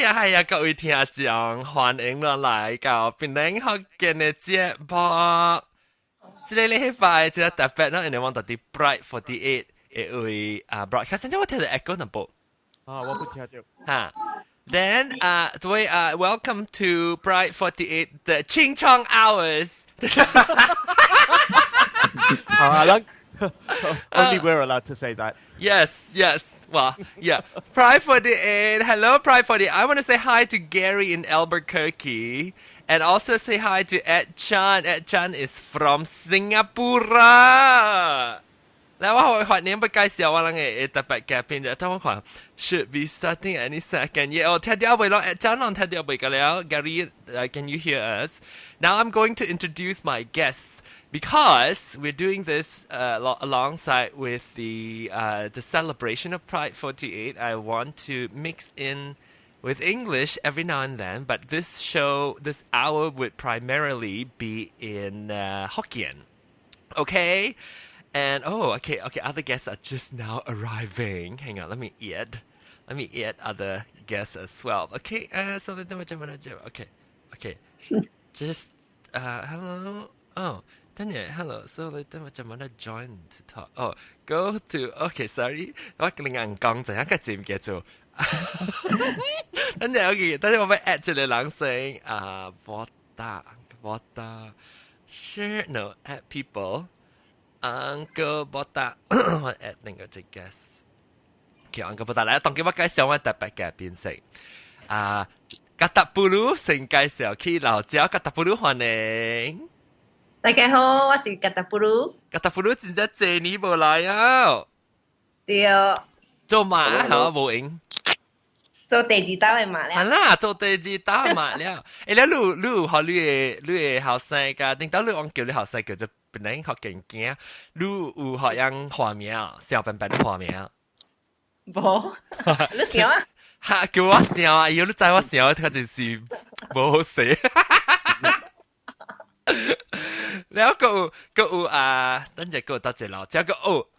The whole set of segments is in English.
係啊，各位聽眾，歡迎落嚟到檳城福建嘅節目。即係呢一塊即係特別啦，人哋講到啲 Bright 48因為broadcast，現在我聽到 echo 那部我不聽到。哈。Then welcome to Bright 48 the Ching Chong Hours Only we're allowed to say that. Yes. Well, yeah. Pride 48. Hello, Pride 48. I want to say hi to Gary in Albuquerque. And also say hi to Ed Chan. Ed Chan is from Singapore. 嗱，我學年不介紹我哋嘅特別嘅片，就當我講 should be starting any second. Yeah, 我聽到未咯？真係聽到未㗎了 ？Gary, can you hear us? Now I'm going to introduce my guests because we're doing this alongside with the celebration of Pride 48. I want to mix in with English every now and then, but this hour would primarily be in Hokkien. Okay? And okay, other guests are just now arriving. Hang on, let me add other guests as well. Okay, so let them okay. Just hello. Oh, Daniel, hello. So let them join to talk. Oh, go to okay, sorry. 我另人講陣，一個字唔記得咗。等陣，OK，等陣我咪 add 住你兩聲Boda share no add people。Uncle Botak 我 add 另一隻 guest。叫 Uncle Botak 嚟，當佢我介紹我特別嘅變色。Katakpuru 先介紹去老家 Katakpuru 歡迎。大家好，我是 Katakpuru。Katakpuru 真係謝你冇來啊！對。做馬嚇冇影。做地址打嘅馬了。係啦，做地址打馬了。誒，你學你後生㗎，定到你講叫你後生叫做。本來學勁驚，你有學樣畫面，小笨笨的畫面。冇，你想啊？嚇，叫我想啊！如果你知我想，佢就是冇好寫。然後個有等陣個到隻老椒個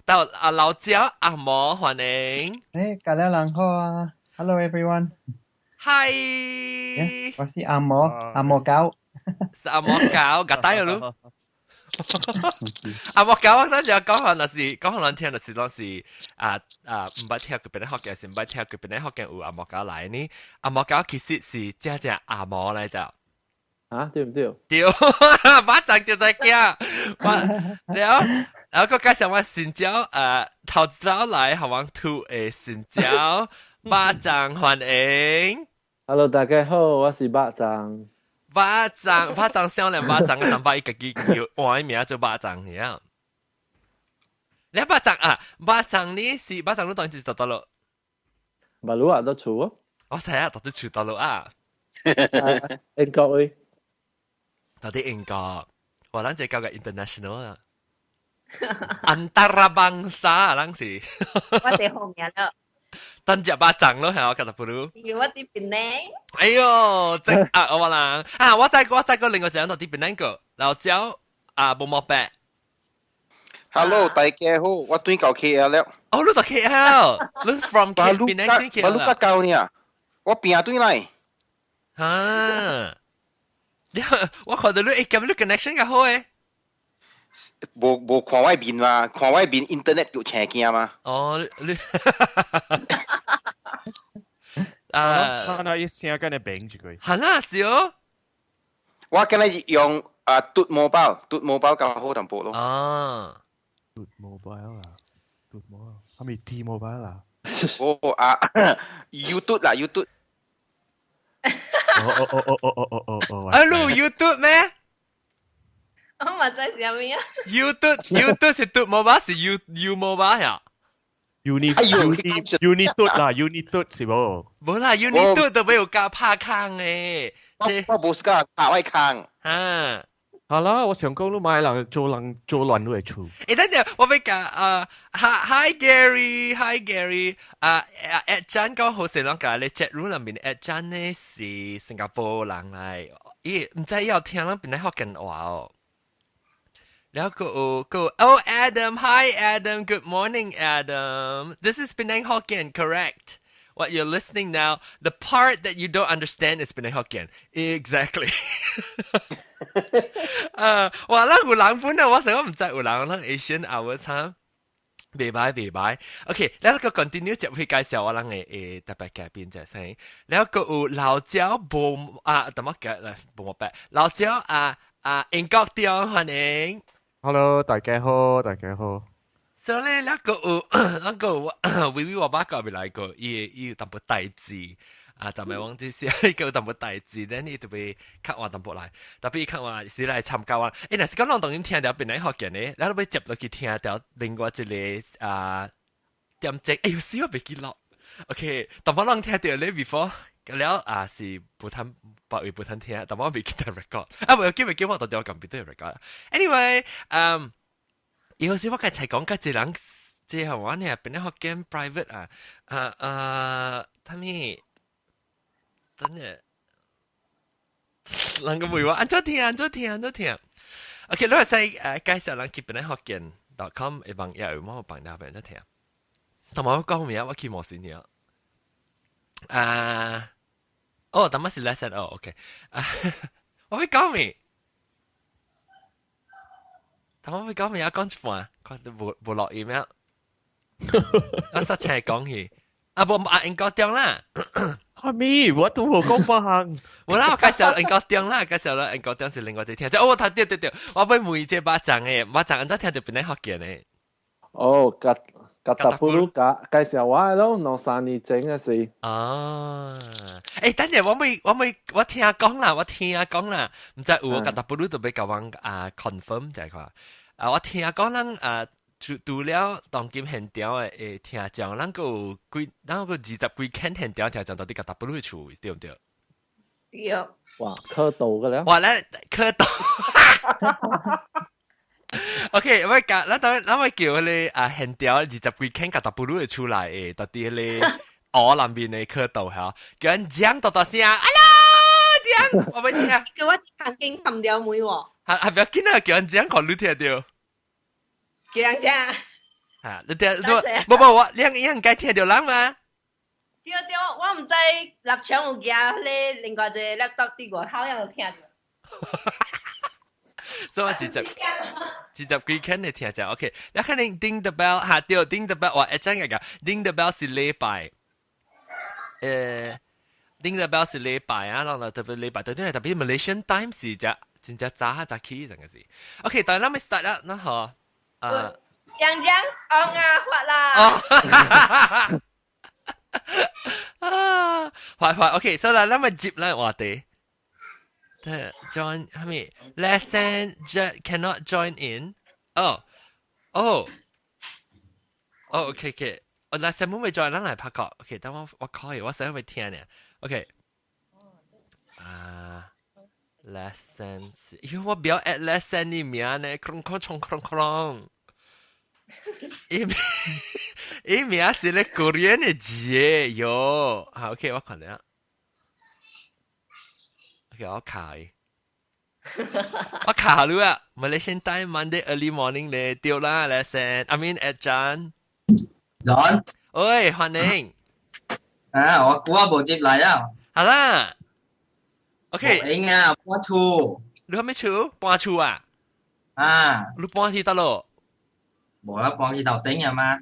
到老椒阿嬷歡迎。大家好啊 ，Hello everyone。Hi。我是阿嬷狗。是阿嬷狗，夾帶咯。我講嗰陣講可能是講可能聽就是當時唔捌聽佢邊啲學嘅，是唔捌聽佢邊啲學嘅有阿嬷狗嚟呢？阿嬷狗其實是真正阿嬷嚟就對唔對？對，馬上就在驚。然後個介紹我新椒頭早嚟係往吐嘅新椒，馬上歡迎。Hello， 大家好，我是馬上。巴掌少年巴掌三百一個幾叫換名做巴掌呀！你巴掌巴掌呢是巴掌都當時讀到咯。馬路啊，都錯啊！我睇下讀到錯到咯啊！英國誒，到底英國，我諗住教嘅 international 啊，antarabangsa 當時。我哋後面咯。等隻巴掌咯，係我Katakpuru。要我啲檳城。哎呦，即我話啦，我再個另外一個到啲檳城個，老椒冇毛病。Hello， 大家好，我對到 KL 了。哦，你到 KL，你 from KL 檳城對 KL 啦。我教你啊，我邊對嚟。我看到你咁你 connection 嘅好誒。無看外面嘛，看外面 internet 就請驚嘛。哦，你看到一聲跟你餅住佢。係啦，是哦。我今日用嘟 mobile 較好淡薄咯。嘟 mobile 係咪 T mobile 啊？YouTube 啦 YouTube。Hello YouTube 咩？我唔知係咩啊 ？YouTube 是嘟 mobile 是 U mobile 呀？Unit 啦 ，Unit 是冇。冇啦 ，Unit 都沒有加拍坑誒。我冇加拍位坑。係啦，我想講都買人做亂都係錯。等陣我俾講Hi Gary， Ed Chan 講好成兩個你 chat room 入面 Ed Chan 呢是新加坡人嚟，唔知有聽人邊啲學緊話哦。แล้วก็Adam, hi Adam, good morning Adam. This is Penang Hokkien, correct? what you're listening now, the part that you don't understand is Penang Hokkien. Exactly. 哇！咱有人本啊，我成日唔知有人咱 Asian hours 哈。未歹 OK， แล้วก็ continue 接去介紹我哋嘅特別嘉賓就係，แล้วก็有老椒無啊，怎麼講咧？無白老椒英國啲歡迎。Hello，大家好，大家好。所以咧，แล้วก็แล้วก็微微話把個未來個要淡薄大字就咪忘記先，叫淡薄大字，咧你特別較話淡薄來，特別較話是來參加啊。若是講咱當然聽到邊嚟學嘅呢，咱都要接落去聽到另外一個點證，有時我未記落。OK， 淡薄人聽到咧 before， 了是不通不會不通聽，淡薄未記得 record， 唔係記我到掉撳邊都有 record。Anyway，有時我嘅齊講嘅一人，即係話呢邊嚟學嘅 private 他們。真嘅，人個會話安怎聽。OK， 你話使介紹人去邊嚟學見.com 嘅網頁有冇幫到邊嚟聽？同埋我講咩啊？我去冇先嘅。哦，但係是 lesson 哦 ，OK。我會講咩？但我會講咩啊？講一半，講都冇落 email。我實情係講起，應該點啦。係咪？我都冇講法。我啦，我介紹英國點啦，介紹啦，英國點是另外一聽。我睇對，我俾每隻巴掌嘅，巴掌安怎聽到邊嚟學嘅呢？哦，Katakpuru介紹我咯，兩三年整嘅事。哦，等陣我聽講啦，唔知有Katakpuru都俾教我confirm 就係話，我聽講人除了當今現條嘅聽講，咱個20幾間現條聽講到啲Katakpuru嘅厝，對唔對？對。哇，磕到嘅咧。哇，咱磕到。OK， 我叫你現條20幾間Katakpuru嘅厝來誒，到啲你我南邊嘅磕到嚇，叫人講多聲 ，hello，講，我未聽。叫我行經冚掉妹喎。係咪見到叫人講講你聽到？叫人講。你聽，我你應該聽到人嘛？對，我唔知立場有夾咧，另外一個 laptop 啲外口有聽到。所以我直接幾間你聽就 OK。你可能 ding the bell 嚇，對 ding the bell， 我一陣嘅 ding the bell 是禮拜，ding the bell 是禮拜啊，然後特別禮拜，特別 Malaysian time 是真正早起陣嘅事。OK， 但係咱咪 start 啦，那好楊江昂發啦。快 OK， 所以咱咪接啦話題。Join 係咪 Lesen cannot join in？ OK， 我 Lesen 冇咪 join， 咱嚟拍個 OK， 等我可以，我想去聽呢。OK， Lesen， 因為我不要 at Lesen 呢名呢，空。伊名是咧 Korean 嘅字喲，好 OK， 我看下。OK， 我卡了啊 ！Malaysian time Monday early morning 咧，掉啦 Lesen。I mean at John。喂，歡迎。我冇接嚟啊。好啦。OK。應啊，搬厝。你還沒厝？搬厝啊？你搬去得咯？冇啦，搬去頭頂啊嘛。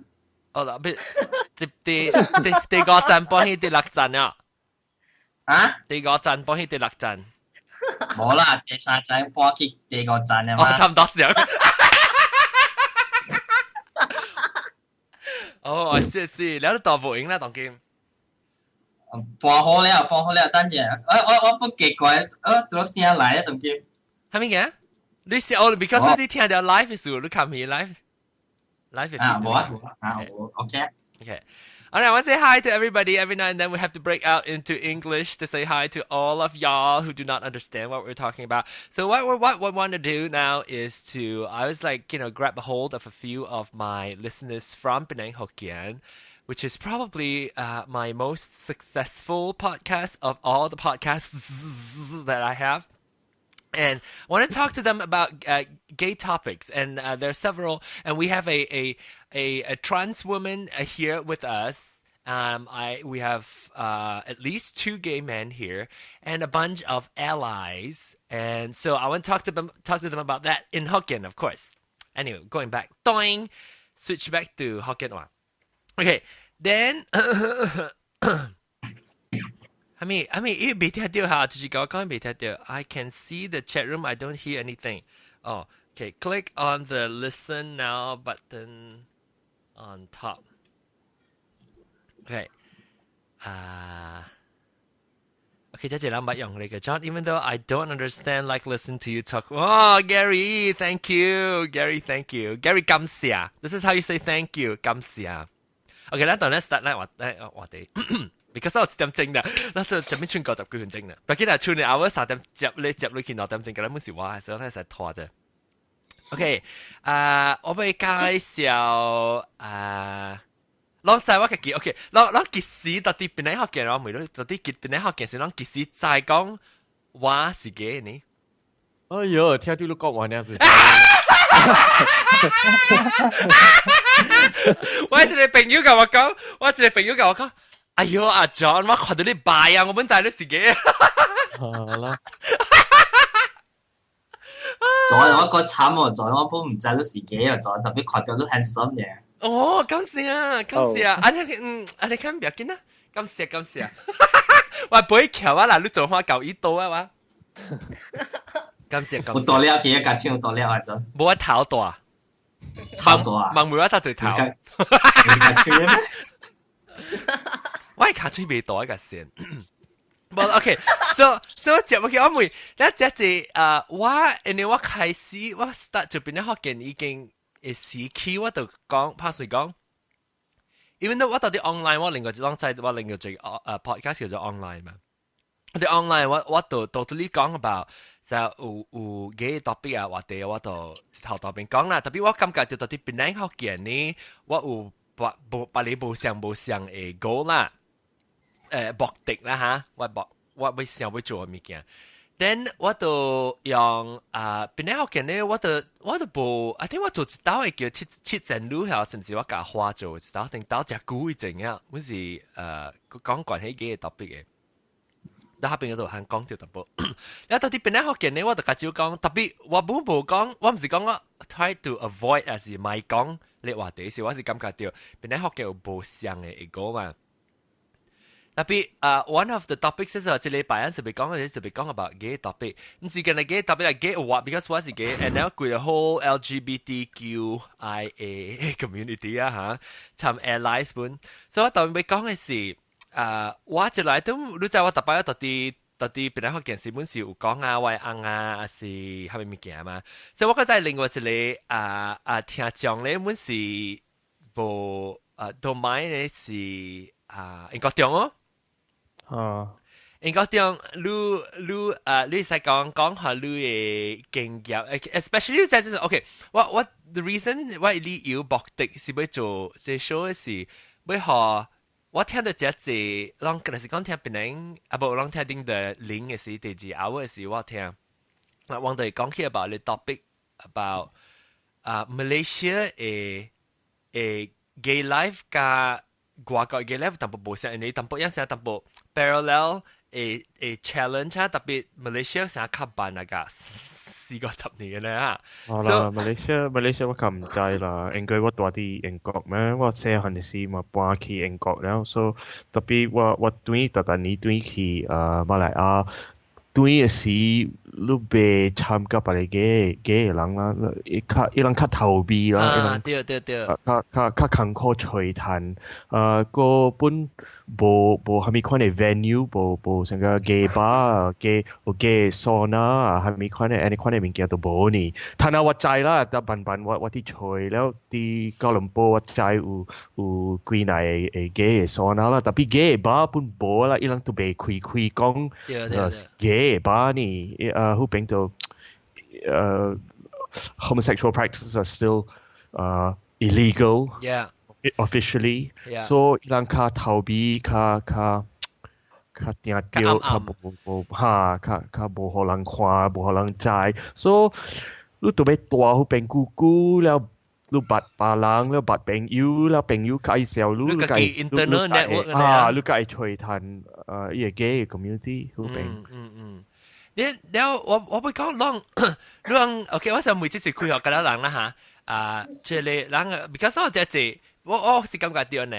啦，第5站搬去第6站啊？第5站搬去第6站。冇啦，第3站搬去第5站啊嘛。差唔多時候。我是，你都大部影啦，當今。搬好了，等陣。我不奇怪，做聲嚟啊，當今。係咪嘅？你是because 你聽到 live 嘅時候，你看唔 live？ Okay. All right, I want to say hi to everybody. Every now and then we have to break out into English to say hi to all of y'all who do not understand what we're talking about. So what we want to do now is I was like, grab a hold of a few of my listeners from Penang Hokkien, which is probably my most successful podcast of all the podcasts that I have. And I want to talk to them about gay topics, and there are several. And we have a trans woman here with us. We have at least 2 gay men here and a bunch of allies, and so I want to talk to them about that in Hokkien, of course. Anyway, going back, doing, switch back to Hokkien one. Okay, then. I can see the chat room. I don't hear anything. Oh, okay. Click on the listen now button on top. Okay. Okay, 謝謝兩位用你嘅 John. Even though I don't understand, like listen to you talk. Oh, Gary, thank you. Gary, thank you. Gary, 感謝. This is how you say thank you. 感謝. Okay, 那等陣 start 咧，我哋。Because 我7點鐘啦，那時候前面穿90幾分鐘啦。不過穿你後3點接你見6點鐘嘅啦，冇時話想睇實拖啫。OK，我俾介紹啷在我嘅記 OK，啷傑士到底邊啲學嘅我唔到底邊啲學嘅是啷傑士在講話是嘅呢？哎呦，聽到你講話呢？我一個朋友同我講。哎呦，阿 John， 我看到你拜啊，我本在你自己。好啦。在我個慘喎，在我本唔知你自己啊，在特別看到你 handsome 嘅。哦，感謝啊，你看唔要緊啊，感謝。我背橋啊，嗱，你做花舊耳刀啊嘛。感謝。有多了嘅，架槍有多了啊，真。冇一頭大。頭大。盲妹一搭對頭。唔是架槍咩？我係卡吹未到一個線。Well, okay, so 接我嘅我妹，咧即係我開始我 start 做邊啲學嘅已經時期我就講，拍水講，因為我到啲 online 我另外一種制我另外一個podcast 叫做 online 嘛。我哋 online 我到你講 about 就有幾 topic 啊，或者我到頭邊講啦，特別我感覺到啲邊啲學嘅呢，我有把你無相嘅 goal 啦。目的啦嚇，我會想會做嘅物件。Then 我就用邊啲學嘅呢？我就部，I think 我做一道係叫七陣路係，是唔是我家花做一道？定道隻古一陣樣，好似講關係嘅 topic 嘅。但下邊嗰度係講條特步。有到啲邊啲學嘅呢？我就介紹講，特別我本部講，我唔是講我 try to avoid 還是咪講你話第時，我是感覺到邊啲學嘅有無相嘅 ego 嘛。特別one of the topics 係即係禮拜特別講 about gay topic， 唔是淨係 gay topic 係 gay award，because 我是 gay，and now with the whole LGBTQIA community 啊嚇，參 allies 本，所以我特別講嘅是我一來都你知我特別到啲邊啲學件事本是有講啊，或硬啊，還是係咪物件嘛？所以我覺得另外一個聽講咧，本是部domain 咧是英國中哦。英國中，你使講下你嘅經驗 ，especially 在就是 OK， 我 the reason 我你有目的是要做這 show 是要學我聽到這隻，啷個是講聽別人，啊不，啷聽定的零嘅是第二 hour 嘅時我聽，我往度講起 about the topic about Malaysia 嘅 gay life 加。外國嘅 level 淡薄無相，你淡薄有時淡薄 parallel challenge 啊，特別 Malaysia 成日吸辦那個4個10年嘅咧嚇。好啦，Malaysia 我咁唔知啦，應該我大啲英國咩？我細漢時咪搬去英國了，所以特別我對特別對去馬來亞。對嘅時，你被參加別個嘅人啦，一人較逃避啦，對，較坎坷吹彈，個本無係咪款嘅 venue，無成個 gay bar， gay sauna， 係咪款嘅any款嘅物件都無呢？但係我知啦，但慢我啲吹了，啲吉隆坡我知有幾耐嘅 gay sauna啦，特別 gay bar 本無啦，一人都被開講gay。Bar 你who bring to homosexual practices are still illegal officially. So 人較逃避，較定掉，較無可能看，無可能知。So 你特別大，好變姑姑了。ลูบัดปาลังแล้วบัดเป็นยูแล้วเป็นยูไกเซลลูไก internal network ลูกไกช่วยทันอีเกย์ community ลูกเป็นแล้ว我會講เ，OK，我想每次是開學嘅啦人啦嚇，即係人，because 我我是感覺到呢，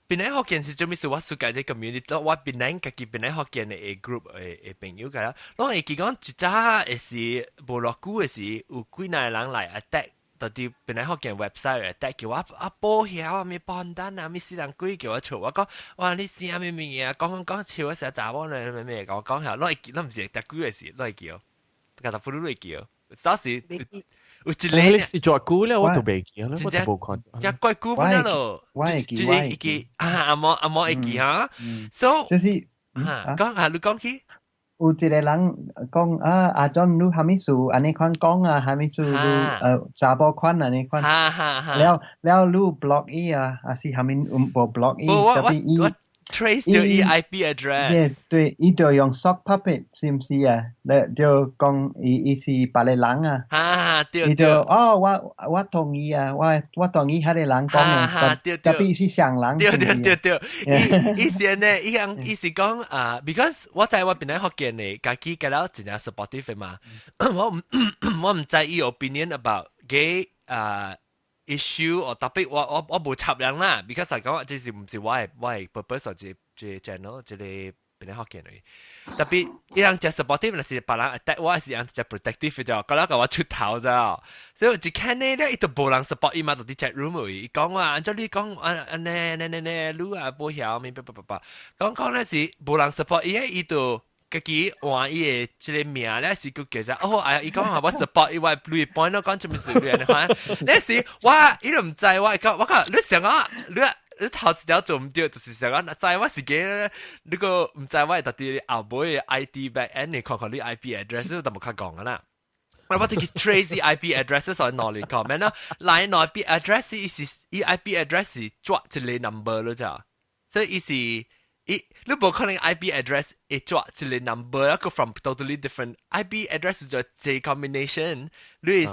邊啲學見是做咩事？我暑假啲 community，我邊啲自己邊啲學見嘅 group 嘅朋友㗎啦，我係講一早係是無落股嘅時，有幾耐人嚟 attack。到底本來學見 website 但叫我報曉啊，咪幫單啊，咪私人鬼叫我嘈，我講哇你試下咩嘢啊，講笑嗰時查某咧咩嘢，我講下，攞唔是特鬼嘅事，攞叫，格特夫都嚟叫，當時有一個你是做姑咧，我都未記啦，我都冇看。一怪姑不得咯，我係記阿毛會記哈，so 就是講下你講起。有一個人講阿 John 你哈咪數安尼款講啊，哈咪數你查某款安尼款，แล้ว你 block 伊啊，還是哈咪冇 block 伊，特別伊 trace 到伊 IP address， 對，伊就用 sock puppet 是唔是啊？就講伊是別個人啊，伊就我同意啊，我同意迄個人講嘅，特別是上人，對，伊是呢，伊是講because 我在我邊咧學見嘅，家己嘅啦，真係 supportive 嘛，我唔知伊 opinion about gay issue or topic 我冇插人啦 ，because 係講即是唔是我係 purpose 或者 channel 即係邊啲學見嚟，特別伊人只 supportive 那是別人 attack 我係人只 protective 就，嗰個我出頭咋，所以一看呢咧，伊都冇人 support 伊嘛，到啲 chat room 嚟講話，按照你講呢，你啊保曉咪講咧是冇人 support 伊都。自己換伊嘅即個名咧是叫做伊講話我 support 伊話 blue point 咯，講做咩事嘅？你看，呢時伊都唔知我講你想講你頭一條做唔對，就是想講知我自己你個唔知我到底後尾嘅 ID back end 你看看你 IP address 都冇卡講噶啦。我哋叫 trace IP address 所以攞嚟講咩咯？來 IP address 伊 IP address 是抓一個 number 咯咋，所以伊是。你冇可能 IP address 一抓一個 number 一個 from totally different IP address 就係 combination。你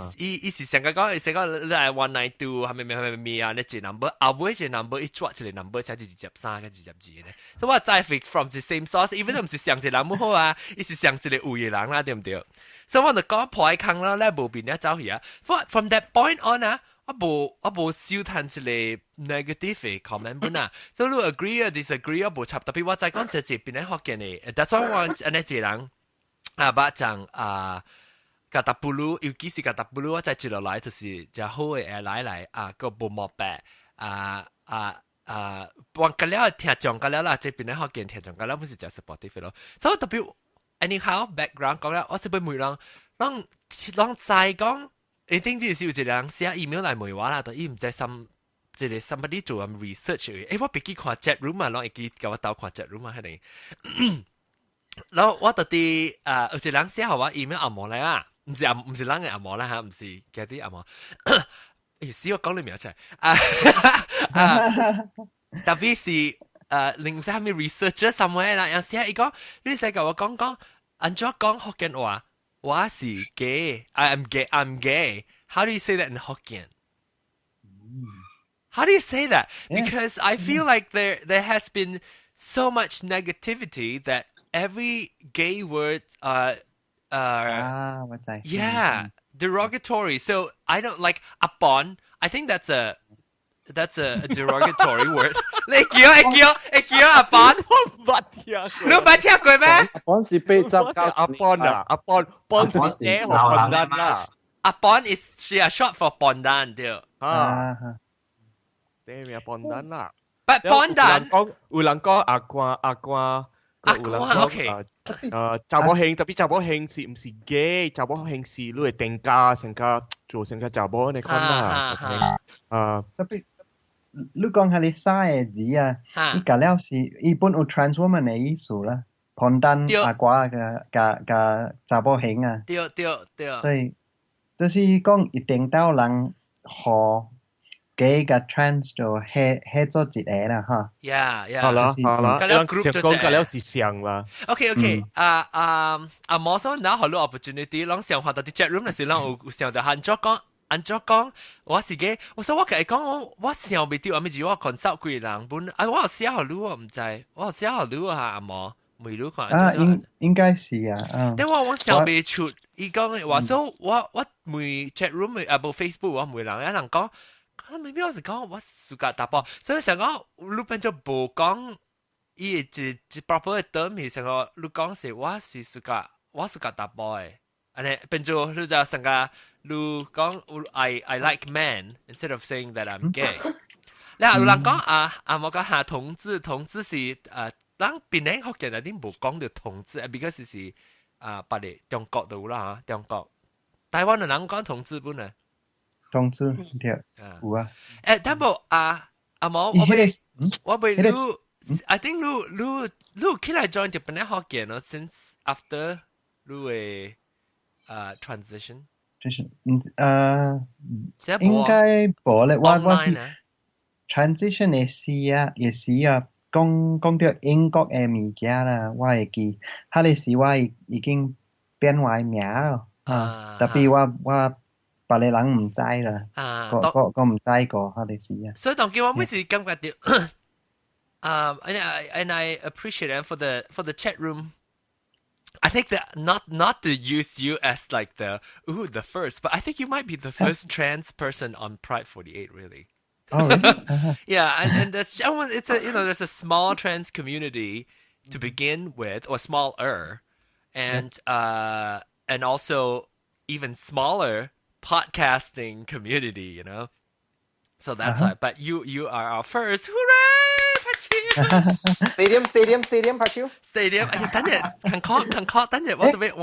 是成個講你係192係咪啊？你隻 number 後尾隻 number 一抓一個 number 先至23跟22咧。所以我再 from the same source，even 都唔是上一個人冇好啊，伊是上一個有嘅人啦，對唔對？所以我就講破開坑啦，咧無變咧走去啊。From that point on 啊。我冇少談一個 negative 嘅 comment 本啊，所以你 agree 啊 disagree 我冇插，特別我再講這邊咧學見嘅，that's why 我安尼一人把講Katakpuru，尤其是Katakpuru，我再接落來就是就好嘅來個冇毛病幫個了聽講個了啦，這邊咧學見聽講個了，唔是就 supportive 咯，所以特別 anyhow background 講了，我是俾每人再講。一定就是有一個人寫 email 來問我啦，但伊唔知即係 somebody 做咁 research 嘅。我別記看 chat room 啊，攞記叫我倒看 chat room 啊，係咪？然後我到底有一個人寫好我 email 阿毛嚟啊，唔是人嘅阿毛啦嚇，唔是嗰啲阿毛。死我講你名出嚟特別是另唔知係咪 researcher somewhere 啦，有時伊講你使教我講按照講福建話。我是 gay. I'm gay. How do you say that in Hokkien? How do you say that? Because I feel like there has been so much negativity that every gay word derogatory. So I don't like upon. I think that's a derogatory word. 你叫阿邦，你冇聽過咩？阿邦是被執交阿邦是寫學笨蛋啦。阿邦 is short for 笨蛋對。對咪笨蛋啦。But 笨蛋，有人講阿瓜，OK。查某興特別查某興是唔是 gay？ 查某興是你係定價成個查某你看啦。特別。你講下你嘥嘅字啊，你隔了是一般有 trans woman 嘅意思啦，胖蛋阿瓜嘅查某型啊，對，所以就是講一定到人和 gay 嘅 trans 就係咗一個啦哈。好啦，隔了 group 就講隔了是上啦。OK， 阿毛所拿好多 opportunity，啷想話到啲 chat room 嗰時，啷有上到韓國講。安怎講？我是嘅，我說我甲伊講，我想袂到，阿咪住我 consult 幾人本，啊，我有寫好你，我唔知，我有寫好你啊，阿毛未你看啊，應該是啊，啊。但我想袂出，伊講話說我每 chat room 啊，無 Facebook 我每人，有人講，啊，未必我是講我暑假打波，所以想講你變咗無講，伊一 proper 嘅 term 係成個你講是我是暑假打波嘅。And then, 變做你就成個你講 I like men instead of saying that I'm gay。你有人講我講下同志是人Penang Hokkien一定冇講到同志，because 是別嚟中國度啦嚇，中國台灣嘅人講同志本啊。同志對，有啊。但係冇我未你 I think 你起來 join 條 Penang Hokkien 咯 ，since after 你嘅。transition 應該冇咧，我是 transition 嘅事啊，講到英國嘅物件啦，我會記，嗰陣時我已經變壞名咯，特別我別個人唔知啦，我唔知過嗰陣時啊。所以當叫我每次感覺到，and I appreciate it for the chat room. I think that not to use you as like the first, but I think you might be the first trans person on Pride 48, really. Oh, really? Yeah, and it's there's a small trans community to begin with, or smaller, and also even smaller podcasting community, So that's why. But you are our first. Hooray! Stadium 拍手 Stadium 哎呀等陣近 call 等陣我特別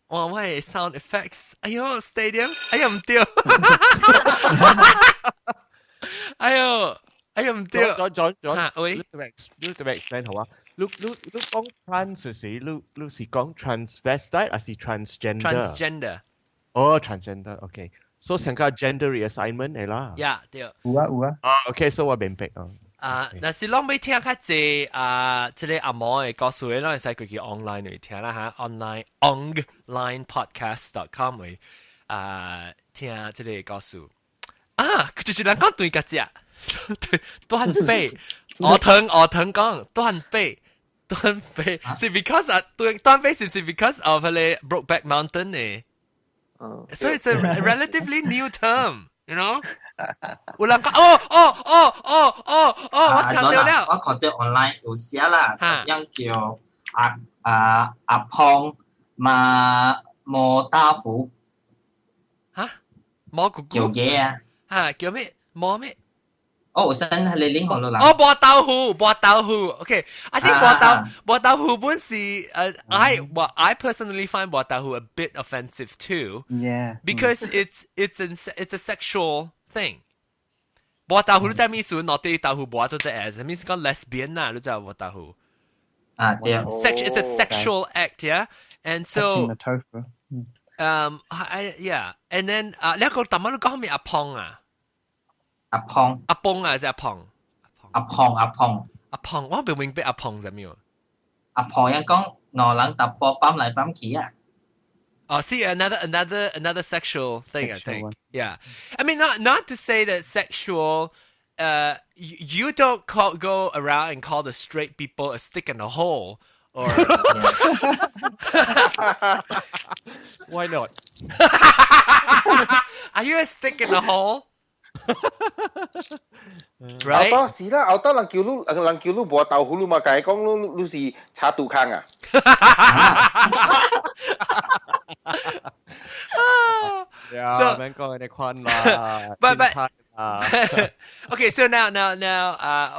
換位 sound effects 哎呦 Stadium 哎呀唔對哎呦唔對John 喂你特別 explain 好啊你講 trans 時你是講 transvestite 還是 transgender 哦 transgender OK so 成個 gender reassignment 係啦對有啊OK so 我明白但是攏要聽較濟即個阿毛嘅故事咧，攏會使佢去 online 嚟聽啦嚇 ，online podcast.com 嚟聽即個故事就是人講對個隻斷臂，我同講斷臂是 because 斷臂是 because of 嗰個 Brokeback Mountain 嘅，所以 it's a relatively new term，you know。有人講我聽到了，我看到 online 有寫啦，樣叫阿胖磨豆腐，嚇磨姑姑叫嘢啊，叫咩磨咩？有先係你拎好了啦。磨豆腐 ，OK，I think 磨豆腐本是I personally find 磨豆腐 a bit offensive too. Yeah. Because it's a sexual thing. 磨豆腐你知咩意思？我對豆腐磨咗隻 as， means 講 lesbian 啦，你知磨豆腐。對。It's a sexual act, yeah. And so, and then 你講特晚你講咩阿胖啊？阿胖還是阿胖？阿胖，我唔明白阿胖係咩？阿胖一講兩人搭波綁嚟綁去啊。Oh, see, another sexual thing, I think. One. Yeah. I mean, not to say that sexual, you don't go around and call the straight people a stick in a hole, or... Why not? Are you a stick in a hole? Right? 後是啦，後人叫你磨豆腐，你嘛甲伊講你是炒杜坑啊？Yeah, 免講你款啦。But okay, so now,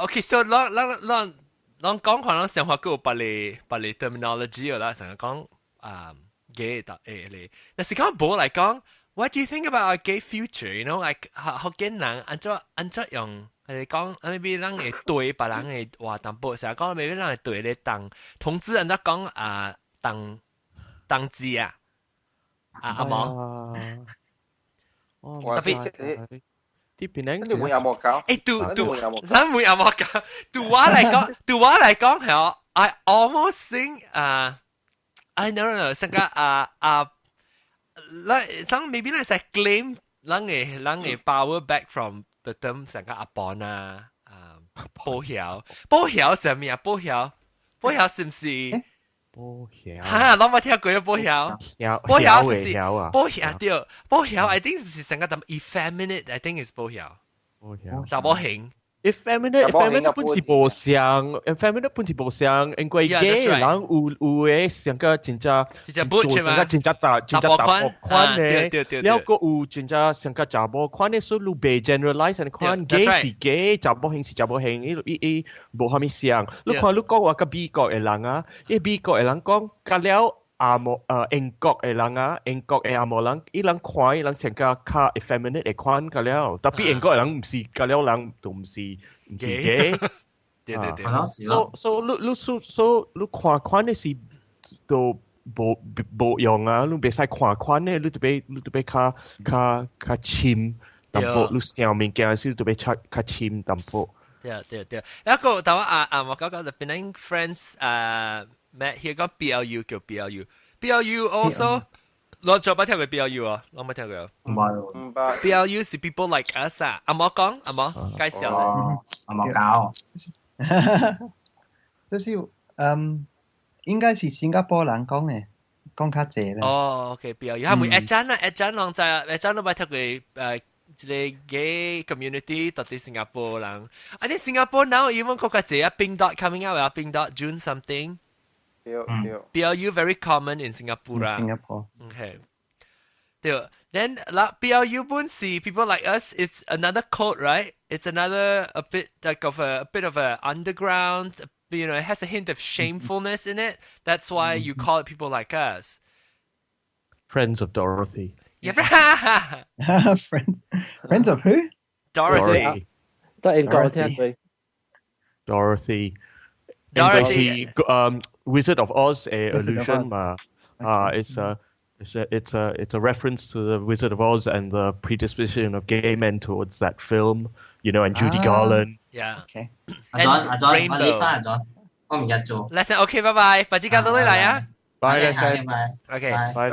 okay, so 啷講可能想法佢有別嚟 terminology 啦，成日講gay 嚟，但是講冇嚟講。What do you think about our gay future? You know, like 學見人安怎用係講，maybe 人會對別人會話淡薄，成日講 maybe 人會對你當同志安怎講當志啊？阿毛，特別啲Penang你會有冇搞？咱會有冇搞？對我嚟講係I almost think I don't know，成個like some maybe like claim 人嘅 power back from the term 成個阿婆啊，保曉係咩啊？保曉是唔是？保曉哈，我冇聽過保曉就是保曉對，保曉 I think 是成個咁 effeminate I think is 保曉，查某型。effeminate 本是無相 ，effeminate 本是無相，因為 gay 人有嘅上個真正大寬嘅，แล้วก็真正上個查某寬嘅，所以你被 generalize 嘅寬 gay 是 gay，查某型是查某型，伊無蝦米相。你看你講話個美國嘅人啊，美國嘅人講，甲了。英國嘅人啊，英國嘅阿摩人，伊人看伊人成個較 effeminate 嘅款個了，特別英國嘅人唔是個了人，都唔是嘅。對。所以你看款嘅是都無用啊！你別使看款嘅，你特別較深淡薄，你上面件事特別較深淡薄。對。一個但我講the Penang friends Matt here 講 BLU 叫 BLU also 我做乜聽過 BLU 啊？我冇聽過。唔係。BLU 是 people like us 啊！阿莫講，阿莫介紹咧。阿莫搞。就是應該是新加坡人講嘅，講較濟咧。哦，OK BLU，係咪阿珍啊？阿珍浪在阿珍都冇聽過一個 gay community 到底新加坡人。I think Singapore now even 較濟啊 ，Pink Dot coming out 啊 ，Pink Dot June something。BLU very common in Singapore. Okay. Then BLU pun see people like us. It's another code, right? It's another a bit of a underground. You know, it has a hint of shamefulness in it. That's why you call it people like us. Friends of Dorothy. Yeah. Friends of who? Dorothy. Dorothy. Dorothy. Wizard of Oz illusion it's a reference to the Wizard of Oz and the predisposition of gay men towards that film, you know, and Judy Garland. Yeah. Okay. 阿 John， 我理翻阿 John， 我唔日做。Lesen OK， 拜拜，把支交到你嚟啊。Bye, Lesen. Okay. Bye,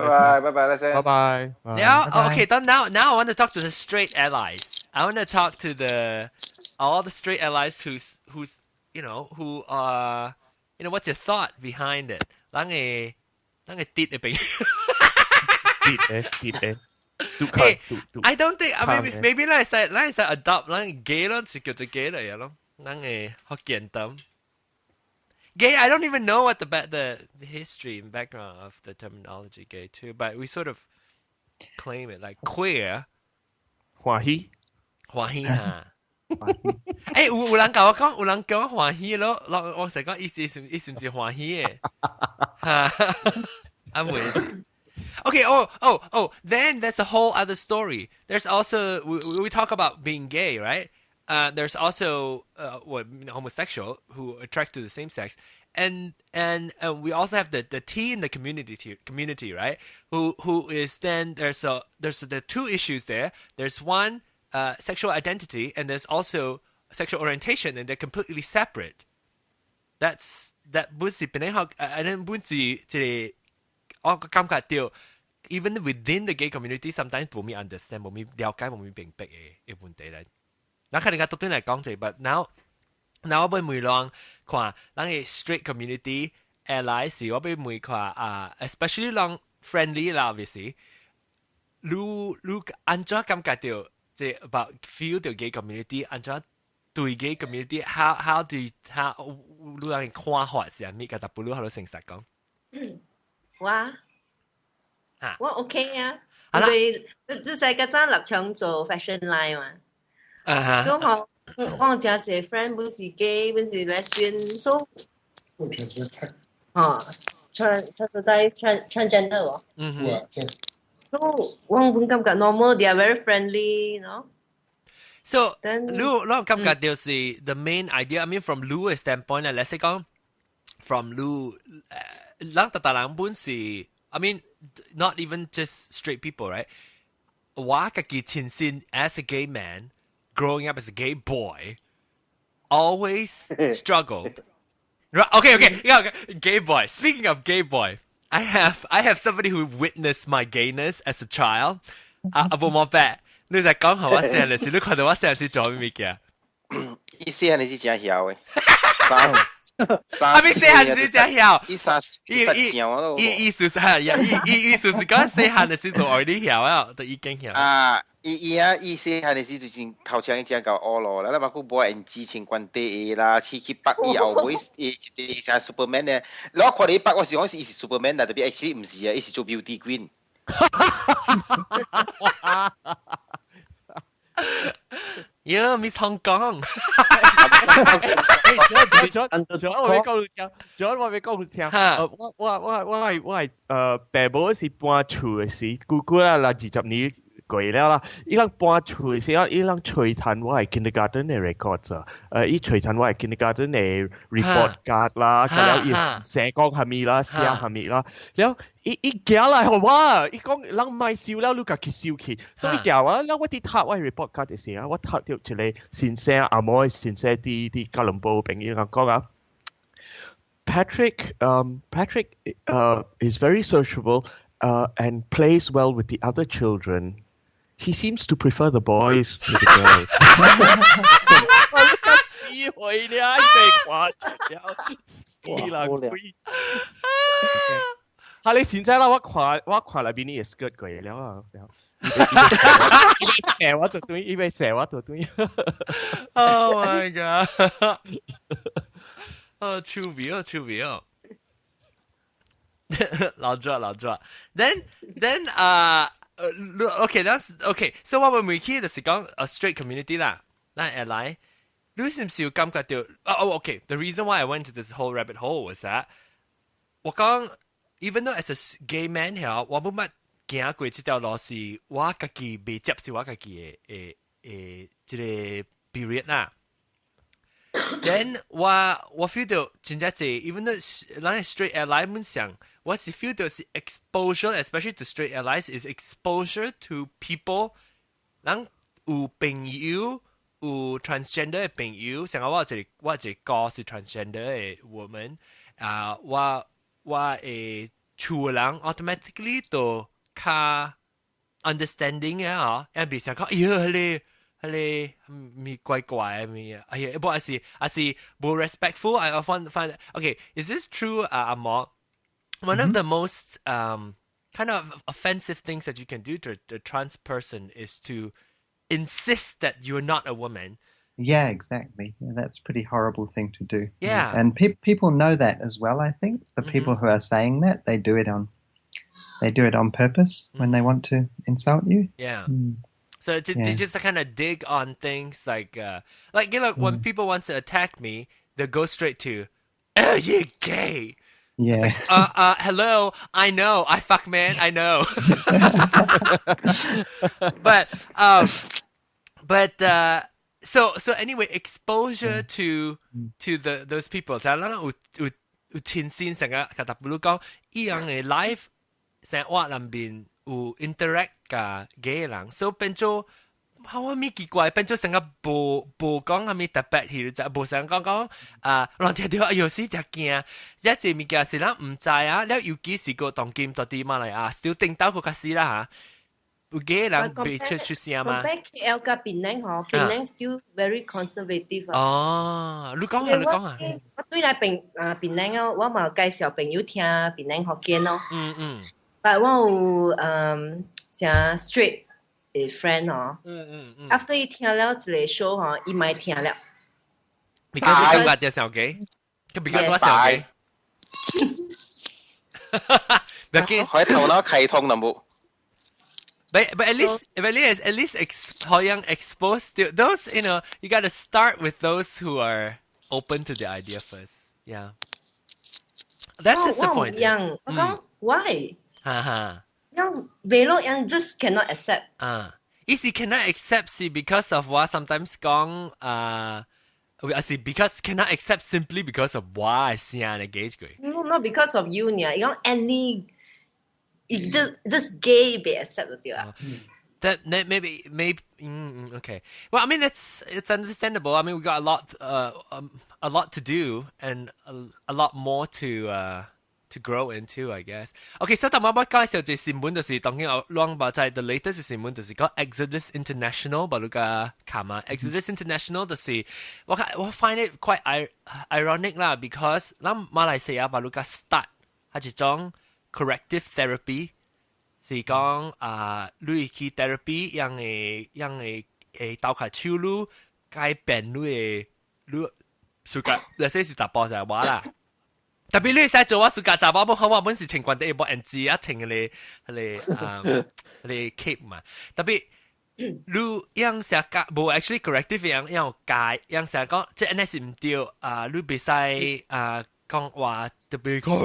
Lesen. Bye. Now, okay. Now I want to talk to the straight allies. I want to talk to all the straight allies who's who are. You know, what's your thought behind it? 人嘅跌嘅病。跌。Hey, I don't think. Maybe 咱係 adopt 咱嘅 gay 咯，就叫做 gay 嚟嘅咯。咱嘅Hokkien term. Gay, I don't even know what the history and background of the terminology gay too, but we sort of claim it like queer. 歡喜嚇。誒，有人教我講，有人叫我歡喜咯，我成講意思是唔是歡喜嘅？I'm with you. Okay. Then there's a whole other story. There's also we talk about being gay, right? There's also homosexual who attract to the same sex, and we also have the T in the community, right? Who is then there's the two issues there. There's one. Sexual identity and there's also sexual orientation and they're completely separate. That 本是本嚟I think 本是我個感覺到 even within the gay community sometimes 冇咪 understand 冇咪了解冇咪明白嘅問題嚟。嗱，佢哋嘅獨斷嚟講就，but now 我俾梅浪看，咱嘅 straight community allies 時我俾梅看especially 浪 friendly 啦 obviously，你安怎感覺到？About feel the gay community, and just the gay community, how do you lu ang 看法是咩？Katakpuru 好多誠實講。我 OK 啊，因為即係嗰陣立場做 fashion line 嘛。所以我有真濟 friend 本是 gay， 本是 lesbian，so transgender 喎。So, 我感覺 normal, they are very friendly, you know. So, Lu 感覺就是 the main idea. I mean, from Lu's standpoint, let's say 講 from Lu, 人人本是 I mean, not even just straight people, right? 我自己親身 as a gay man, growing up as a gay boy, always struggled. Okay, gay boy. Speaking of gay boy. I have somebody who witnessed my gayness as a child. 冇乜白，你在講下我聲嘅時，你看到我聲是做咩嘅？意思係你是真曉嘅。阿咪細漢時真曉，意思是講細漢嘅時就愛你曉啊，就已經曉。意思係你是之前頭前已經講學咯，啦，包括冇人之前關地啦，去北以後會成 Superman 咧，你看你北我是講是 Superman 啦，特別 actually 唔是啊，是做 Beauty Queen。呀，Miss Hong Kong，我未講你聽，我未講你聽。我係爸母是搬厝嘅時，姑姑啦20年過了啦。伊啷搬厝嘅時候，伊啷吹彈我係 kindergarten 嘅 records 啊。伊吹彈我係 kindergarten 嘅 report card 啦，然後伊寫講係咪啦，寫係咪啦，然後。伊行來互我，伊講人賣燒了，你家己燒去。所以行啊，我啲讀我 report card 嘅時候，我讀到一個先生阿妹先生啲吉隆坡朋友講啊 ，Patrick is very sociable and plays well with the other children. He seems to prefer the boys to the girls. 我死佢啦！被話死啦佢。哈！你現在啦，我看裏邊啲 skirt 過了啊，射我就對，因為射我就對。Oh my god！ 哦，超標，老咗。Then okay, that's okay. So 我們每期就是講straight community 啦，那嚟，你是唔是有感覺到？Okay. The reason why I went to this whole rabbit hole was that 我講。Even though as a gay man 嚇，我冇乜行過這條路是我自己未接受我自己嘅這個 period 啦。Then 我 feel 到真正係 even though 咱 straight ally 們想，我是 feel 到是 exposure especially to straight allies is exposure to people 咱有朋友有 transgender 嘅朋友，成日我一個是 transgender 嘅 woman 我誒厝人 automatically 都較 understanding 嘅嗬，因為想講，迄個咪怪咪不過係冇 respectful。I find okay. Is this true, Amor? One of the most kind of offensive things that you can do to a trans person is to insist that you're not a woman. Yeah, exactly. Yeah, that's a pretty horrible thing to do. Yeah. And people know that as well, I think. The people who are saying that, they do it on purpose when they want to insult you. Yeah. So they just kind of dig on things like when people want to attack me, they go straight to, "Oh, you're gay." Yeah. Like, hello, I know. I fuck man, I know. So anyway, exposure to those people. 就係有前線成個Katakpuru講，依樣嘅 life 成我裏邊有 interact 嘅 gay 人，所以變咗我咪奇怪，變咗成個冇講係咪特別嘅，就冇成講人聽到有時就驚，一隻物件是咱唔知啊，แล้ว尤其是個當今到底馬來亞少定到個假事啦嚇。有gay人被出聲嘛？ Compare KL 加Penang 嗬，Penang still very conservative 啊。哦，你講下。我對嚟Penang 啊，我冇介紹朋友聽Penang Hokkien 咯。但我有成 straight 嘅 friend 嗬。After 伊聽了一個 show 嗬，伊咪聽了。Because 你講小gay， because 我小 gay。開頭腦開通就冇。But at least 好像 exposed to those, you know, you got to start with those who are open to the idea first. Yeah. That's disappointing. Young. Why? Young, young just cannot accept. Easy cannot accept see because of what sometimes gong I see because cannot accept simply because of why engage. No, not because of you, you any it just gay be accepted. That maybe okay. Well, I mean it's understandable. I mean we got a lot to do and a lot more to to grow into, I guess. Okay, so 當我介紹嘅新聞就是當然我兩把在 the latest 新聞就是講 Exodus International 把嗰個看嘛 Exodus International 就是我 find it quite ironic 啦 because 咱馬來西亞把嗰個 start 係一種 corrective therapy 是講你去 therapy 讓嘅導開手路改變你暑假那些是大波就係話啦。特別你使做我暑假雜包，好話本是情況底部 N G 一停嘅你 keep 嘛。特別你樣成個冇 actually corrective 樣改樣成個即係 N S 唔對你比賽講話特別我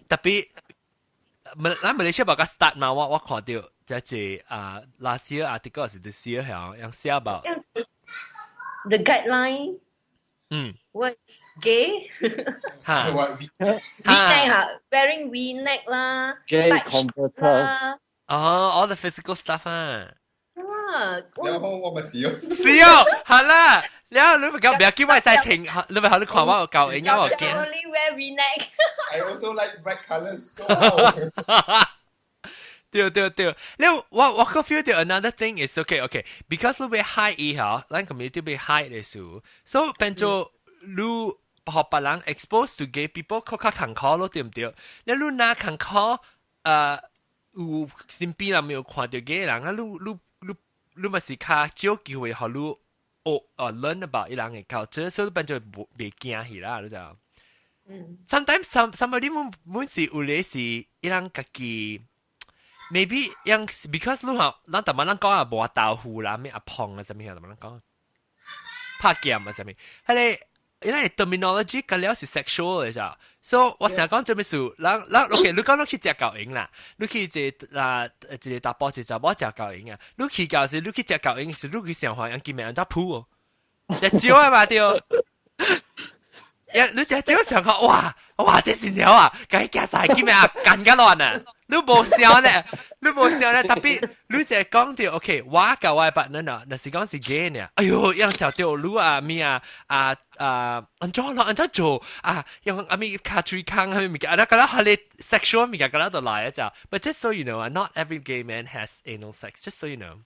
特別咱馬來西亞個 start 嘛，我看到即係last year article 是 this year 樣寫 about the guideline was gay 嚇 V-neck 嚇 wearing V-neck 啦 gay converter 啦all the physical stuff 啊然後我咪笑係啦然後你咪講唔要叫我晒情你咪學你看我教應該我驚 only wear V-neck I also like bright colors so 對你我 feel 到 another thing is okay because 你被 hide 以後咱 community 被 hide 嘅時候 so 變做你學別人 expose to gay people 更加坎坷咯對唔對你拿坎坷有身邊人沒有看到 gay 人你咪是較少機會學你learn about 一人嘅 culture 所以變做袂驚去啦你知道sometimes somebody 本是有咧是一人自己maybe 樣 because 你學咱特別咱講啊無豆腐啦咩阿碰啊什麼嘢特別咱講拍劍啊什麼係咧因為 terminology 個了是 sexual 嚟咋 so 我成日講做咩事咱 OK 你講你去食教營啦你去一個打波一個我食教營啊你去教時你去食教營時你去上海人見面人家鋪哦一招啊嘛對你只招上講哇這是鳥啊梗係夾晒見面啊幹㗎亂啊你冇笑呢特別你就係講到 OK 我教我白人啊那是講是 gay 呢哎呦樣小掉你啊咩啊安怎做啊樣阿咪卡嘴康係咪㗎？嗰啲係你 sexual 咪㗎？嗰啲就來啊就 but just so you know not every gay man has anal sex just so you know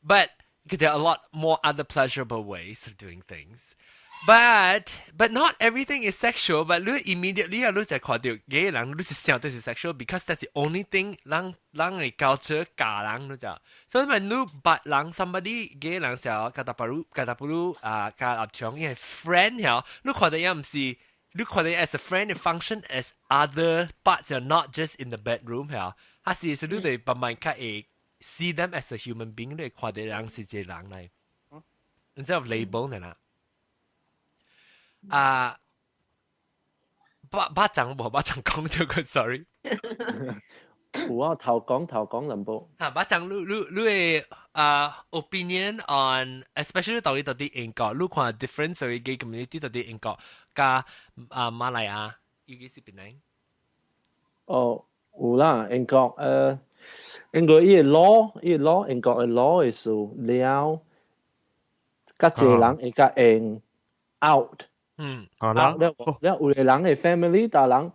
but there are a lot more other pleasurable ways of doing things But not everything is sexual. But you immediately 你就看到 gay 人，你是想到是 sexual because that's the only thing 人嘅 culture 教人你知。所以咪你白人 somebody gay 人時候Katakpuru加立場因為 friend 呀，你看到也唔是，你看到 as a friend it function as other parts are not just in the bedroom 呀，係是你哋慢慢睇 see them as a human being 你看到人是這人嚟，instead of label 呢啦。巴掌講咗個 sorry 有啊頭講兩部巴掌你嘅opinion on especially 到底英國你看 difference 嘅 gay community 到底英國加馬來亞尤其是檳城有啦英國英國伊個 law 英國嘅 law 係數了甲濟人會甲應 out好啦，有個人嘅 family， 大人，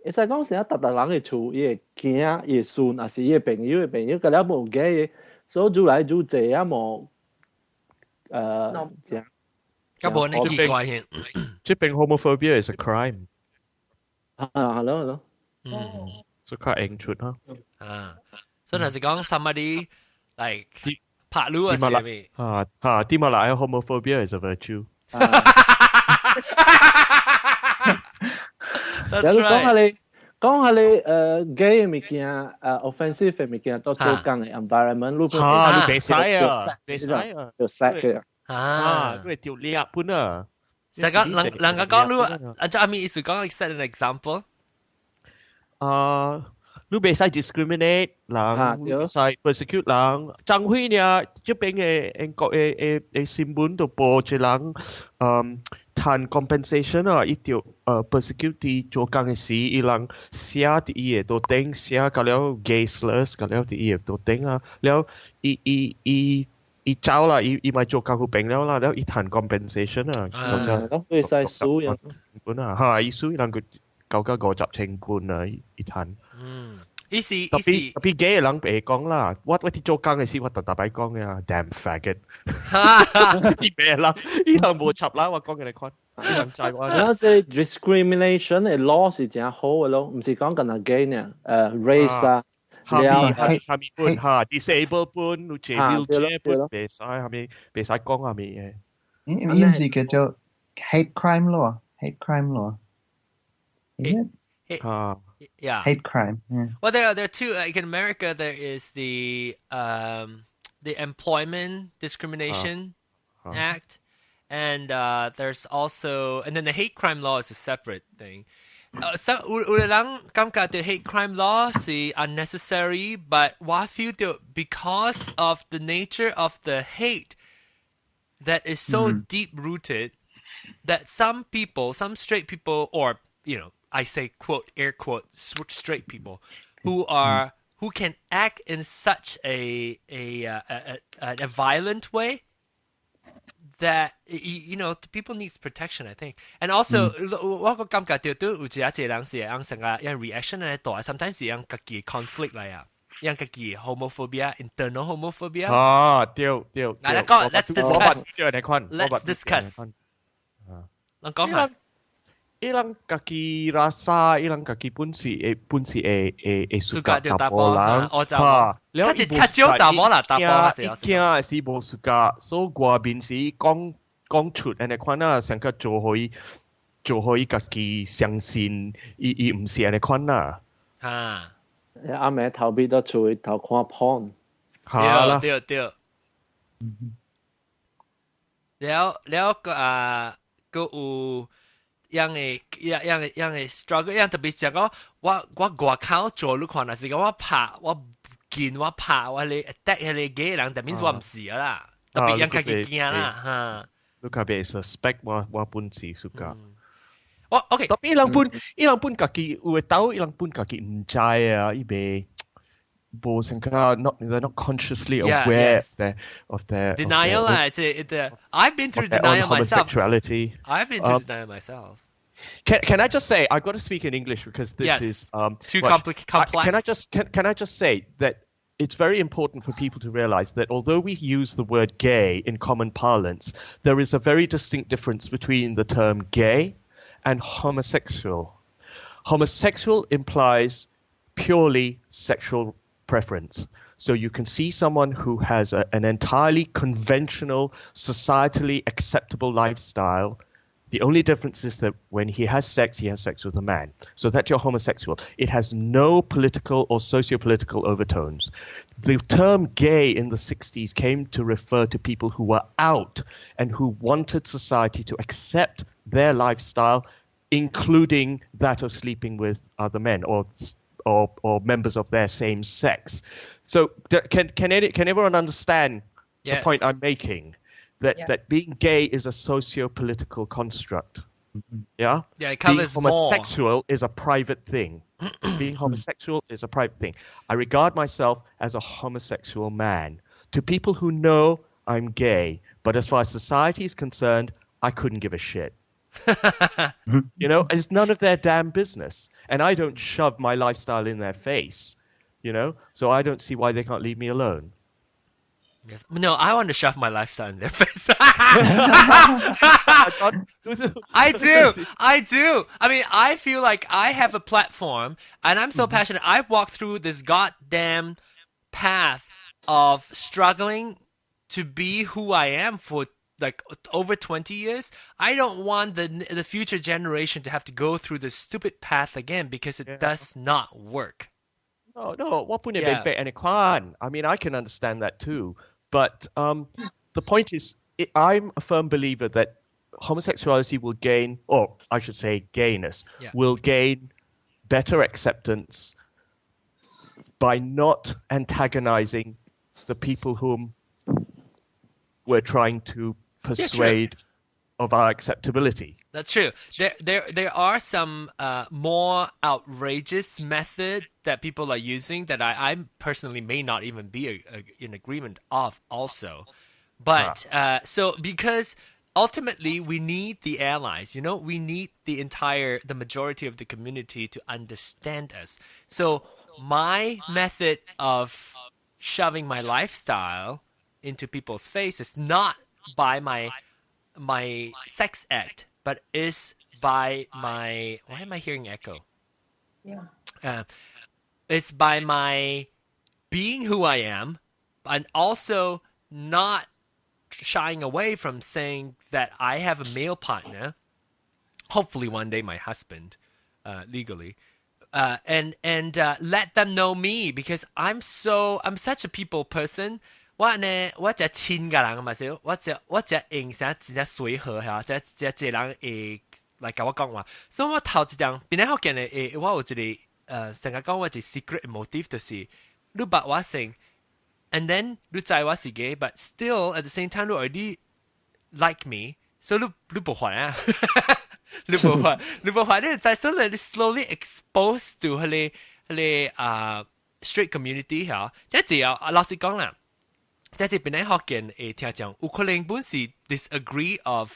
會使講成日人嘅厝，伊會驚，伊會孫，還是伊嘅朋友，個了無嘅，所以愈來愈濟啊無，這樣。咁冇呢奇怪嘅，即係 homophobia is a crime。係咯。所以佢應出哈。所以係講 somebody like 拍路啊，係咪？啲馬來 homophobia is a virtue。That's right。講下你gay 嘅物件offensive 嘅物件都做工嘅 environment，你別使啊，要 set 嘅你條裂本啊。人家講你，阿咪意思講 set an example。你別使 discriminate 人，你使 persecute 人。張輝呢，這邊嘅英國嘅新聞都報住人談 compensation 啊，一條persecute 啲做工嘅事，伊人寫啲嘢都頂，寫到了 gay slurs，到了啲嘢都頂啊，了伊อีเจ้าล่ะอีมาโจกางหูเป็งแล้วล่ะแล้วอีฐาน compensation อ่ะเขาจะด้วยใส่สู้อย่างปุ่นอ่ะฮะอีสู้อีหลังก็เขาก็ก่อจับเชงปุ่นอ่ะอีฐานtapi gay lang pe kong la what ti cho kang si what ta bai kong ya damn faggot i be la i lang bo chap la wa kong ge kon i lang chai wa 那即 discrimination 嘅 law 是真好嘅咯，唔是講緊係 gay 呢，race 啊，下面半下 disable 半，或者 wheelchair 半，別使下面別使講下面嘅。呢唔是叫做 hate crime law，hate crime law，is it？ Yeah. Hate crime. Yeah. Well, there are two. Like in America, there is the Employment Discrimination Act, and there's also, and then the hate crime law is a separate thing. So, ulang kamka the hate crime law is unnecessary, but what I feel because of the nature of the hate that is so deep rooted that some people, some straight people, or I say quote air quote straight people who can act in such a violent way that people needs protection, I think. And also 我個感覺到有一個人是讓成個樣 reaction 嚟大 sometimes 是讓自己 conflict 嚟啊，讓自己 homophobia internal homophobia 對嗱let's discuss 能講下ilang kaki rasa ilang kaki pun si suka tapo lang haแล้วอีบ่si bo suka so กว่า邊si 講出อันนี้ควันน่ะ想個做可以自己相信伊唔是安尼款น่ะ哈阿妹頭邊都出頭看 porn 對แล้วก็ยังไง struggle ยัง特別講我外口做你看，但是講我拍我見我拍我你 attack 你 gay 人，但 means 我唔是啦，特別ยัง自己驚啦嚇。你特別 suspect 我本是 suka。OK。tapi ilang pun kaki 會到ilang pun kaki 唔知啊，伊被冇成個 they're not consciously aware of their denial 啦，即係 I've been through denial myself. I've been through denial myself. Can I just say I've got to speak in English because this is too complex. Can I just say that it's very important for people to realize that although we use the word gay in common parlance, there is a very distinct difference between the term gay and homosexual. Homosexual implies purely sexual preference. So you can see someone who has an entirely conventional, societally acceptable lifestyle. The only difference is that when he has sex with a man. So that's your homosexual. It has no political or socio-political overtones. The term gay in the 60s came to refer to people who were out and who wanted society to accept their lifestyle, including that of sleeping with other men or members of their same sex. So can everyone understand the point I'm making? That being gay is a socio-political construct. Yeah? Yeah, it covers being homosexual is a private thing. Being homosexual is a private thing. I regard myself as a homosexual man. To people who know I'm gay, but as far as society is concerned, I couldn't give a shit. It's none of their damn business. And I don't shove my lifestyle in their face, so I don't see why they can't leave me alone. Yes. No, I want to shove my lifestyle in their face. I do. I mean, I feel like I have a platform and I'm so passionate. I've walked through this goddamn path of struggling to be who I am for like over 20 years. I don't want the future generation to have to go through this stupid path again because it does not work. No. What point I mean, I can understand that too. But the point is, I'm a firm believer that homosexuality will gain, or I should say gayness, will gain better acceptance by not antagonizing the people whom we're trying to persuade of our acceptability. That's true. There are some more outrageous method that people are using that I personally may not even be in agreement of also. But so because ultimately we need the allies, we need the majority of the community to understand us. So my method of shoving my lifestyle into people's face is not by my sex act, but is by my, why am I hearing echo? Yeah. It's by my being who I am, and also not shying away from saying that I have a male partner, hopefully one day my husband, legally, and let them know me, because I'm such a people person.我只親嘅人嘛少，我只認成真係水河嚇，只人會來甲我講話，所以我頭一陣變咗福建嘅我有一個成日講我一個 secret motive 就是你捌我性 ，and then 你知我是 gay， but still at the same time 你 already like me， 所以你不還啊，你不還，你就所以你 slowly exposed to 佢哋straight community 嚇，即係只有老實講啦。即係邊啲學見誒聽講，有可能本是 disagree of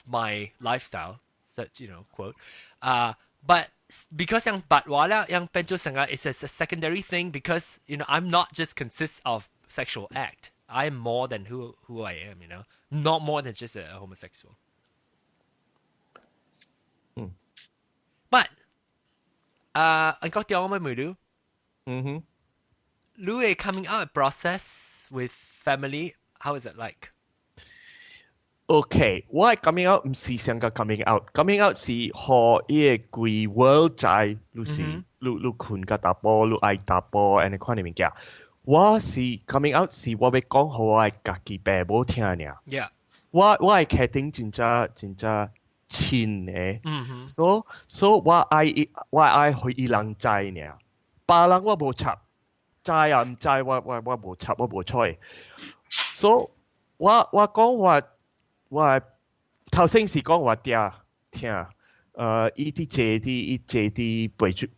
my lifestyle, such quote. But because 樣白話啦，樣變咗成個 is a secondary thing because I'm not just consists of sexual act. I'm more than who I am, not more than just a homosexual. But anh có tiếng咩唔到？你嘅 coming out process.With family, how is it like? Okay, why coming out 唔是成個 coming out。coming out 是學呢個規 world 仔，你是你困個打波，你愛打波，and 款嘅物件。我是 coming out 是我要講好我家己爸母聽嘅。Yeah. 我係決定真真親嘅。所以我愛去伊人知嘅。別人我無插。知啊，唔知我無插，我無睬。所以我講我頭先是講我爹聽，依啲借啲背轉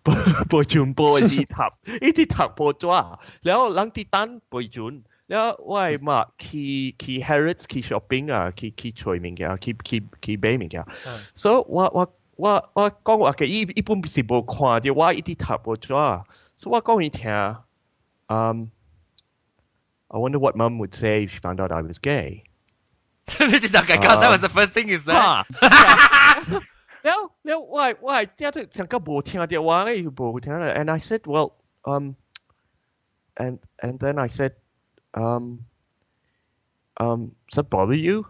波啲塔，依啲塔波咗，然後人啲單背轉，然後我係嘛去 Harrods 去 shopping 啊，去隨物件，去買物件。所以我講我嘅一般是無看到我依啲塔波咗，所以我講伊聽。I wonder what Mum would say if she found out I was gay. That was the first thing you said. แล้ว我爹都成個冇聽到話，冇聽到。And I said, well, and then I said, does that bother you?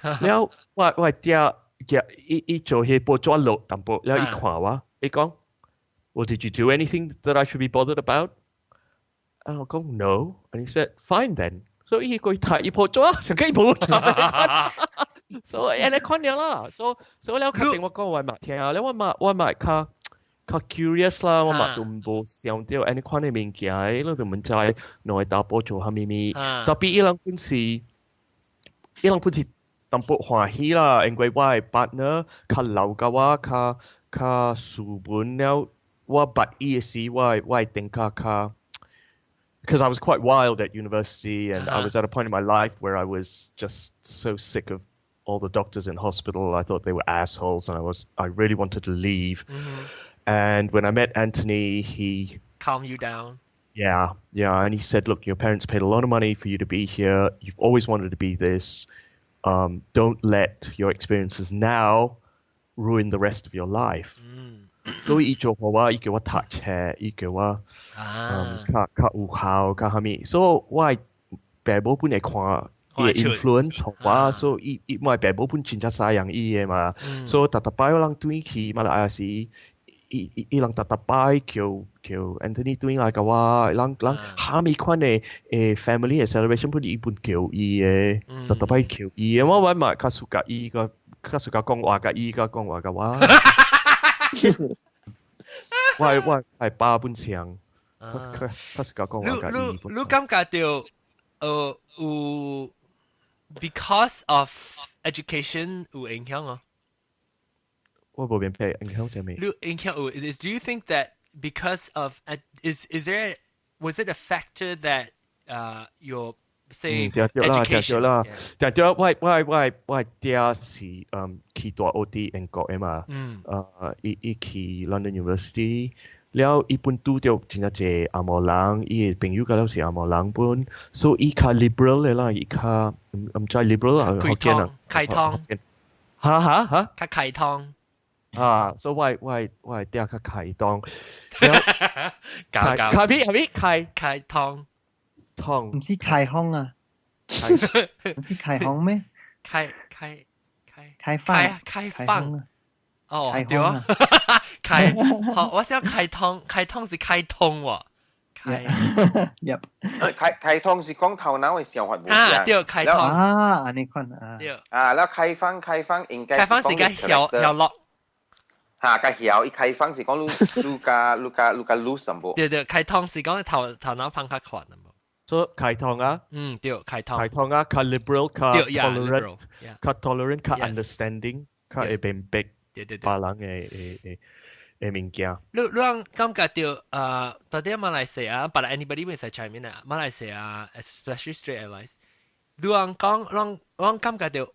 แล้ว我爹一做嘢播咗落淡薄，แล้ว一看我，一講 well, did you do anything that I should be bothered about?And I'll go, no. And he said, fine then. So he go睇一鋪咗，成間鋪咗。So and I 看了啦。So แล้ว確定我講我咪聽啊，我咪較 curious 啦，我咪都冇想到 and 看你物件，我都唔知內打波做下咪咪。特別伊人本是淡薄歡喜啦，因為我嘅 partner 較老嘅話較書本了，我捌伊嘅時我定較。Because I was quite wild at university and I was at a point in my life where I was just so sick of all the doctors in hospital. I thought they were assholes and I really wanted to leave. And when I met Anthony, he... Calm you down. Yeah. And he said, look, your parents paid a lot of money for you to be here. You've always wanted to be this. Don't let your experiences now ruin the rest of your life. 所以伊做我，伊叫我讀冊，伊叫我較有效，較蝦米。所以我係爸母本嚟看伊嘅 influence 我，所以伊我係爸母本真正曬人伊嘅嘛。所以特擺有人對去馬來亞時，伊人特擺叫 Anthony 對來個我，人蝦米款嘅family 嘅 celebration 本伊本叫伊嘅，特擺叫伊嘅。我咪較屬甲伊個，較屬甲講話甲伊個講話甲我。我係爸本上，佢是講話嘅。你感覺到有 because of education 有影響啊？我冇明白影響係咩？你影響有 do you think that because of was it a factor that your say 對啦，對 education 啦， yeah. 對，我爹是去大澳啲英國啊嘛，伊去 London University，แล้ว伊本拄着真正濟阿毛人，伊朋友嗰時阿毛人本，所以伊較 liberal 嘅啦，伊較唔知 liberal 啊，開湯開湯嚇較開湯啊，所以我爹較開湯，開邊開湯湯唔知開腔啊，唔知開腔咩？開放啊！哦，對啊，開好，我想開湯是開通喎，開湯是講頭腦嘅時候係冇聲。對，開湯啊，你看啊。對。แล้ว開放應該是講曉落。個曉，一開放是講ลูกา loose 咁噃。對，開湯是講頭腦放較寬咁。所以開湯啊，對，開湯啊，較 liberal， 較 tolerant， 較 understanding， 較會明白別人嘅物件。你感覺到到底馬來西亞，but anybody will say chime in 啊，馬來西亞 especially straight allies，你講感覺到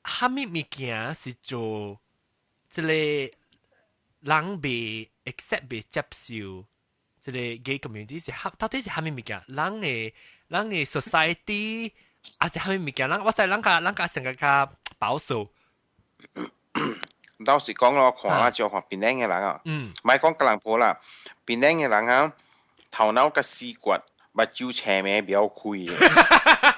蝦米物件是做即係人被 accept 被接受。即係 gay community 是到底是蝦米物件？人嘅 society 還是蝦米物件？我知人家成個較保守。到時講咯，看就看檳城嘅人啊，唔係講吉隆坡啦，檳城嘅人啊，頭腦嘅視覺，目睭斜咩比較開嘅。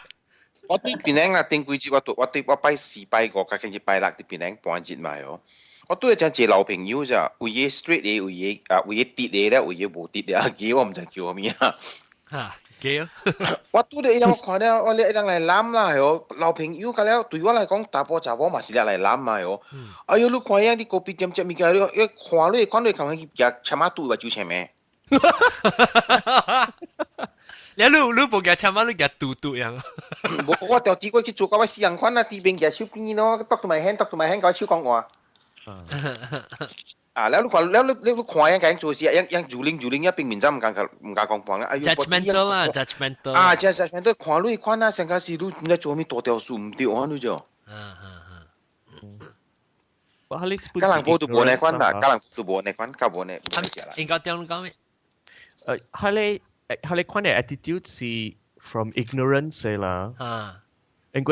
我對檳城啊，頂幾節我拜4拜5，加上拜6啲檳城半節埋哦。我都係真係老朋友咋，有嘢 straight 嘅，有嘢跌嘅咧，有嘢冇跌嘅，嘅我唔知叫咩啊。嚇，嘅。我都係有看咧，我哋一陣嚟諗啦，係哦，老朋友㗎咧，對我嚟講，大波雜波嘛是嚟諗嘛，係哦。哎呦，你看樣啲個別點隻物件，你看你講你講佢夾插馬肚話就前面。你冇夾插馬，你夾肚樣。冇，我掉啲過去做嗰位私人款啊，啲邊夾手邊咯，篤到埋輕，嗰手講話。แล้วลูกขวายังแกงจูเสียยังจูลิงเนี่ยเป็นมินจ้ามันการกองปองนะ judgmental อ่ะ judgmental judgmental ขวาลุยขวาน่ะสังกัดสิลูกมันจะจูมีตัวเดียวสูงเดียวอ่ะนู่นจ้ะกำลังพูดตัวบัวในควันน่ะกำลังพูดตัวบัวในควันกับบัวใน應該點講咩？佢哋ควัน嘅 attitude 是 from ignorance 啦。And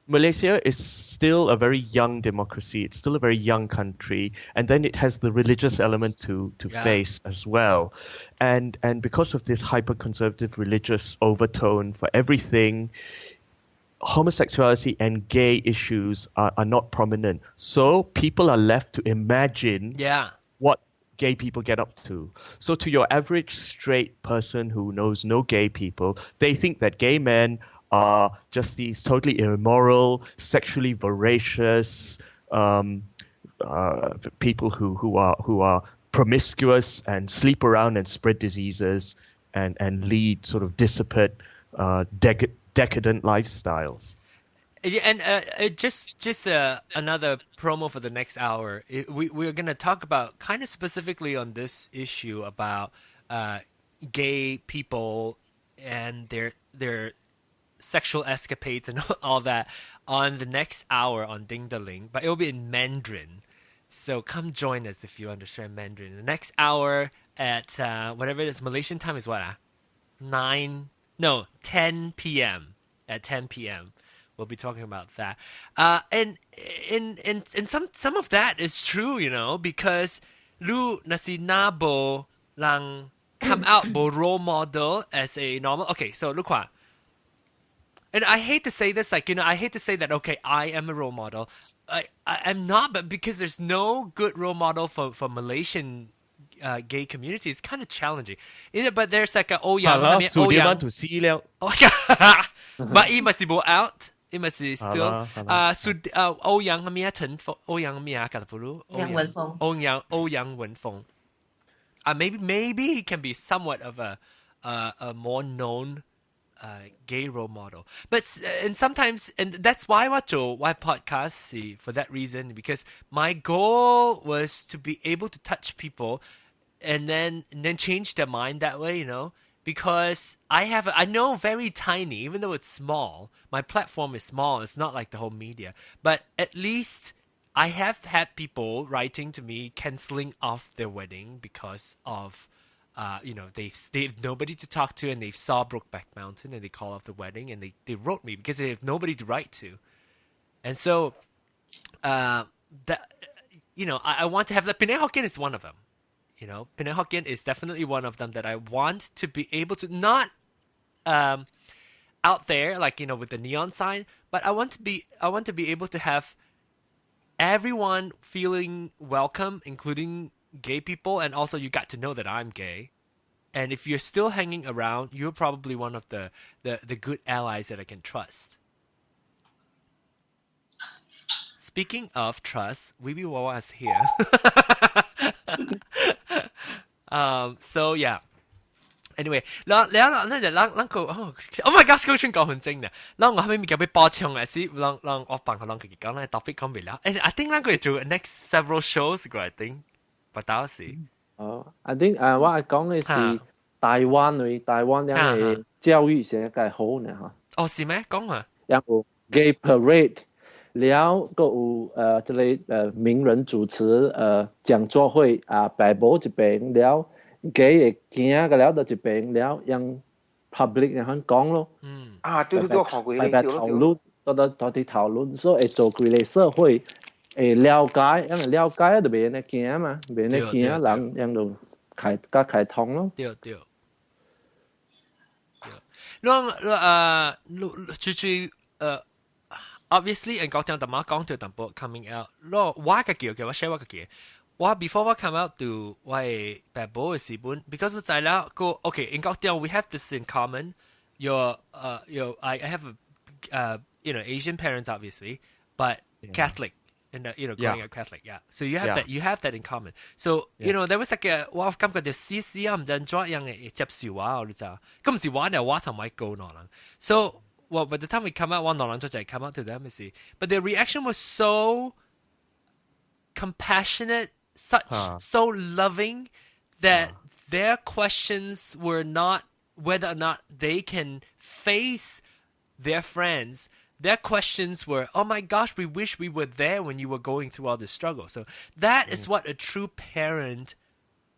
Malaysia is still a very young democracy. It's still a very young country, and then it has the religious element to face as well. And because of this hyper-conservative religious overtone for everything, homosexuality and gay issues are not prominent. So people are left to imagine what gay people get up to. So to your average straight person who knows no gay people, they think that gay men are just these totally immoral, sexually voracious people who are promiscuous and sleep around and spread diseases and lead sort of dissipate, decadent lifestyles. Yeah, and just another promo for the next hour. We're going to talk about kind of specifically on this issue about gay people and their sexual escapades and all that on the next hour on Ding Da Ling, but it will be in Mandarin. So come join us if you understand Mandarin. The next hour at whatever it is, Malaysian time is what? 10 p.m. At 10 p.m. We'll be talking about that. And some of that is true, you know, because lu nasi nabo lang come out bo role model as a normal. Okay, so look what. And I hate to say this, I hate to say that, okay, I am a role model. I'm not, but because there's no good role model for Malaysian gay community, it's kind of challenging. But there's like a Ouyang. But it must be out. It must be still. Ouyang Hamia Chen for Ouyang Mia Katakpuru. Ouyang Wenfeng. Maybe he can be somewhat of a more known gay role model, but sometimes that's why why podcasts for that reason, because my goal was to be able to touch people and then change their mind that way, you know, because I know very tiny, even though it's small. My platform is small. It's not like the whole media, but at least I have had people writing to me canceling off their wedding because of, they've nobody to talk to, and they saw Brokeback Mountain and they call off the wedding, and they wrote me because they have nobody to write to, and so, I want to have that. Penang Hokkien is one of them. Penang Hokkien is definitely one of them that I want to be able to not out there, like, with the neon sign, but I want to be able to have everyone feeling welcome, including gay people, and also you got to know that I'm gay. And if you're still hanging around, you're probably one of the good allies that I can trust. Speaking of trust, Wibi Wawa is here. So yeah. Anyway, 咱就Oh my gosh， 佢串講很正嘅。我後面叫佢播唱嘅時，我幫佢佢講咧 topic 講未了。And I think 佢做 next several shows 嘅 I think，不到時。I think 我講嘅是台灣因為教育成個好呢嚇。哦，是咩？講啊。有 gay parade。了個有這類名人主持講座會擺佈一邊了 gay 嘅行個了到一邊了讓 public 人講咯對我看過大家討論到啲討論所以會做佢哋社會會了解因為了解就別人行嘛別人行人讓到開通咯對Obviously, and 講到講到淡薄 coming out， 我個叫我 share 我個叫，我 before 我 come out to 我係白寶嘅時本 ，because 我知啦個 okay， in 講到 we have this in common， I have Asian parents obviously, but Catholic and growing up Catholic, yeah. So you have that in common. So there was like 我感覺就試唔真咗樣嘅接受我你知，咁唔係我呢，我就咪講咯啦。So Well, by the time we come out, one no come out to them, see. But their reaction was so compassionate, so loving that their questions were not whether or not they can face their friends. Their questions were, "Oh my gosh, we wish we were there when you were going through all this struggle." So that is what a true parent.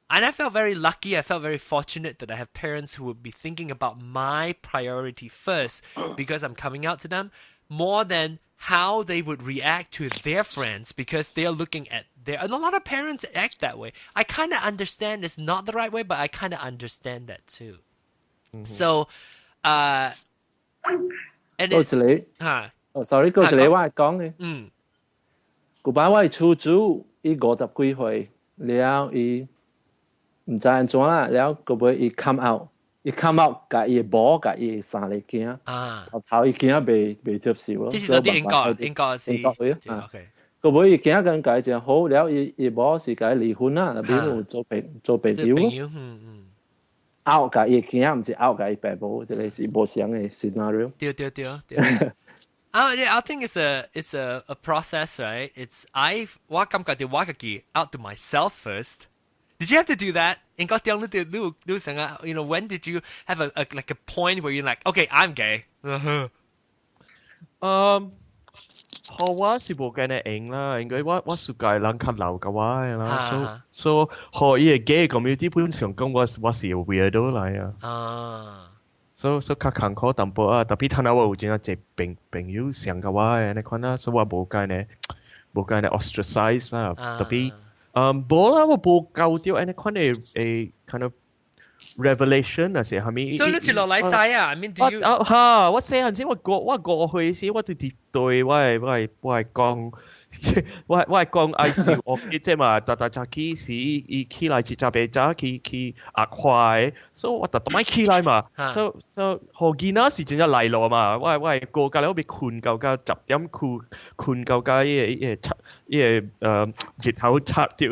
And I felt very lucky. I felt very fortunate that I have parents who would be thinking about my priority first because I'm coming out to them more than how they would react to their friends because they're looking at and a lot of parents act that way. I kind of understand it's not the right way, but I kind of understand that too. So, and it's... sorry, 嗰時你話講嘅，古巴我係初中，伊50幾歲，了伊。唔知安怎啦，了個尾伊 come out， 甲伊某甲伊生嚟驚，頭伊驚未接受咯。這是嗰啲英國是個尾伊驚跟甲伊講好，了伊某是甲伊離婚啦，變做朋友咯。out 甲伊驚，唔是 out 甲伊爸母，即係是無相嘅 scenario。對。I think it's a process, right?我感覺我自己 out to myself first. Did you have to do that? And got down to when did you have a point where you're like, okay, I'm gay? 我是無咁嘅型啦，應該我世界人較老嘅話啦，so 伊個 gay community 基本上講我是 weirdo 嚟啊。so 較艱苦淡薄啊，特別睇下我有真係一朋友上嘅話，你看啦，所以我無咁嘅 ostracize 啦，特別。冇啦，我冇搞掉，你看你kind of revelation 啊，是係咪？所以你接落嚟仔啊 ，I mean do you？ 我細陣時我過去時，我對我係講，我係講愛笑，我即係嘛，大起時，伊起來接雜別雜，去壓壞，所以我特登起來嘛，so 何見啊是真係嚟咯嘛，我係過隔離我被困夠㗎，10點困夠㗎，依個日頭拆掉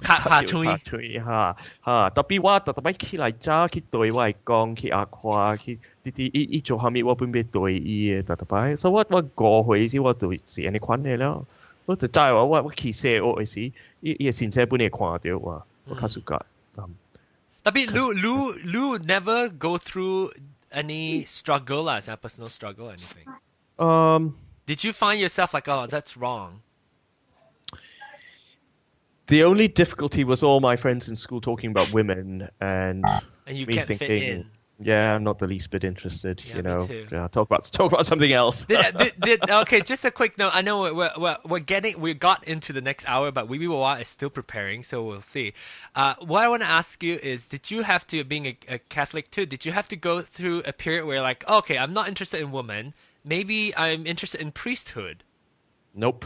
下吹嚇，特別我特登起來揸去對我係講去壓壞去。伊做下面我本別對伊嘅特別，所以我過去時我就是安尼款嘅咯。我就知我去寫我嘅時，伊個先生本嚟看到我較熟覺。Tapi Lu never go through any struggle as a personal struggle or anything. Did you find yourself like, oh, that's wrong? The only difficulty was all my friends in school talking about women and you me can't thinking, fit in. Yeah, I'm not the least bit interested. Yeah, me too. Yeah, talk about something else. Okay, just a quick note. I know we got into the next hour, but Wiwiwawa is still preparing, so we'll see. What I want to ask you is, did you have to, being a Catholic too, did you have to go through a period where like, okay, I'm not interested in women, maybe I'm interested in priesthood? Nope.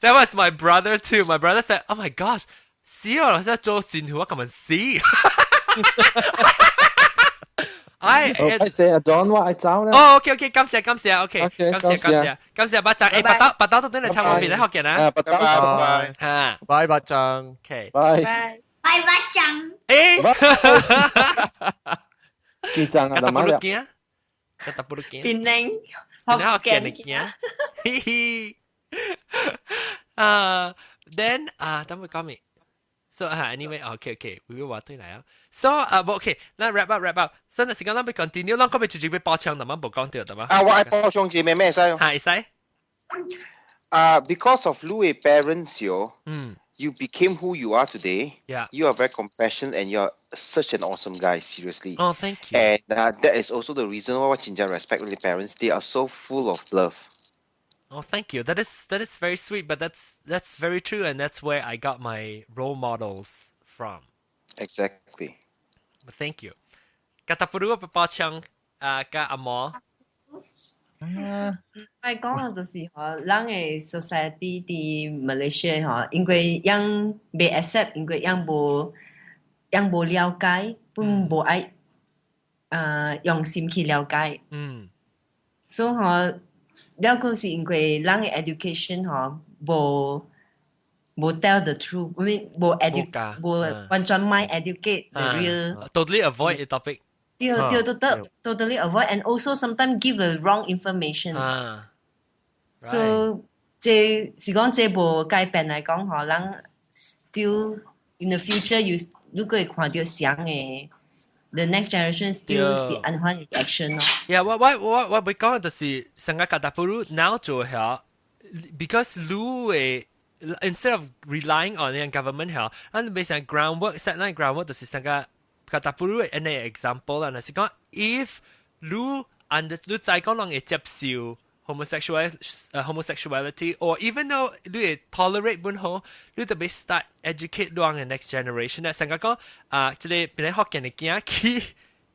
that was my brother too. My brother said, "Oh my gosh, 死我真係做善徒，我咁樣死。" I say I don't want I down. OK， 感謝，OK， 感謝，八丈，八刀到底嚟參我邊咧學嘅呢？拜拜，拜八丈 ，OK， 拜八丈，幾丈啊？Katakpuru kia， Katakpuru kia， Penang， 學嘅kia， 嘻嘻，then 等我講咩？ So anyway, okay, we will watch it now. So okay, now wrap up. So 那時間咱要 continue， 咱可唔可以直接俾包槍，咱冇講掉，對嗎？我愛包槍字咩使？係使。Because of Louis parents, you became who you are today. Yeah. You are very compassionate and you're such an awesome guy, seriously. Oh, thank you. And that is also the reason why Chinja respect Louis parents. They are so full of love. Oh, thank you. That is very sweet, but that's very true, and that's where I got my role models from. Exactly. But thank you. Katakpuru 嘅包槍加阿嬷。我講就是咱嘅 society 喺 Malaysia 因為人未 accept， 因為人無了解，本無愛用心去了解。所以了個是因為咱嘅 education 無 tell the truth， 無 educate， 無完全唔 educate the real。 Totally avoid the topic。 They totally avoid and also sometimes give the wrong information. Right. So 這是講這無改變來講，咱 still in the future， 如果會看到相嘅 the next generation still 是安歡嘅 action 咯。Yeah， 我講就是成個Katakpuru now 做下 ，because Lu instead of relying on the government 下，咱俾成 groundwork set 那 groundwork 就是成個。Katakpuru is an example 啦，是講 if 你知講人會接受 homosexuality or even though 你會 tolerate 本好，你特別 start educate 人嘅 next generation 咧，成個講即係變嚟學嘅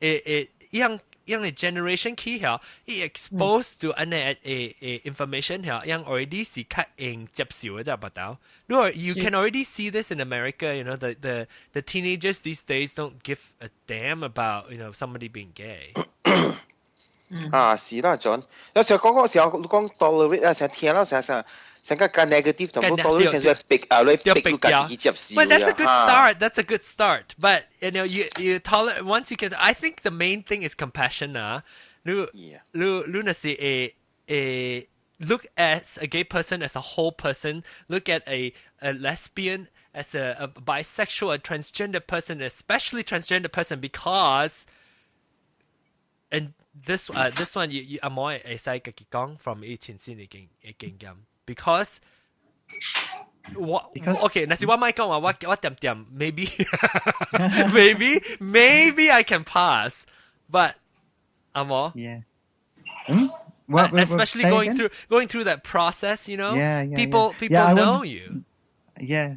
嘅嘢樣嘅 generation 去下，佢 expose to 安嘅information 下，樣 already 是較應接受嘅，就唔到。You can already see this in America. You know, the teenagers these days don't give a damn about somebody being gay. 是啦 ，John。有時候講 tolerate 啊，成日聽啦，成個 negative 同埋 tolerate 成日逼你自己接受。But that's a good start. That's a good start. But you tolerate once you get. I think the main thing is compassion. Lu na si a look at a gay person as a whole person. Look at a lesbian as a bisexual, a transgender person, especially transgender person, because and this one you amoy a psychic gong from 以前先已經because okay, nasi what might go what them maybe maybe I can pass, but amo especially going through that process, people know you. Yeah,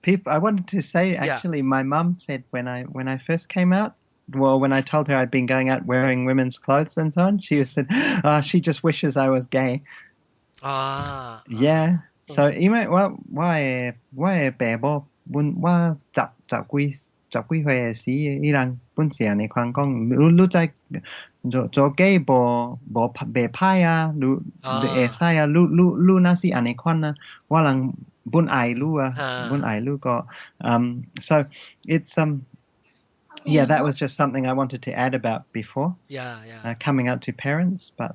people. I wanted to say actually, my mum said when I first came out. Well, when I told her I'd been going out wearing women's clothes and so on, she said, she just wishes I was gay. Yeah. So 因為我嘅爸爸我十幾歲時，伊人本時人嚟講，你在做 gay 未歹啊，你會使啊，你那是安尼款啊，我人本愛你啊，本愛你個so it's yeah, that was just something I wanted to add about before. Coming out to parents, but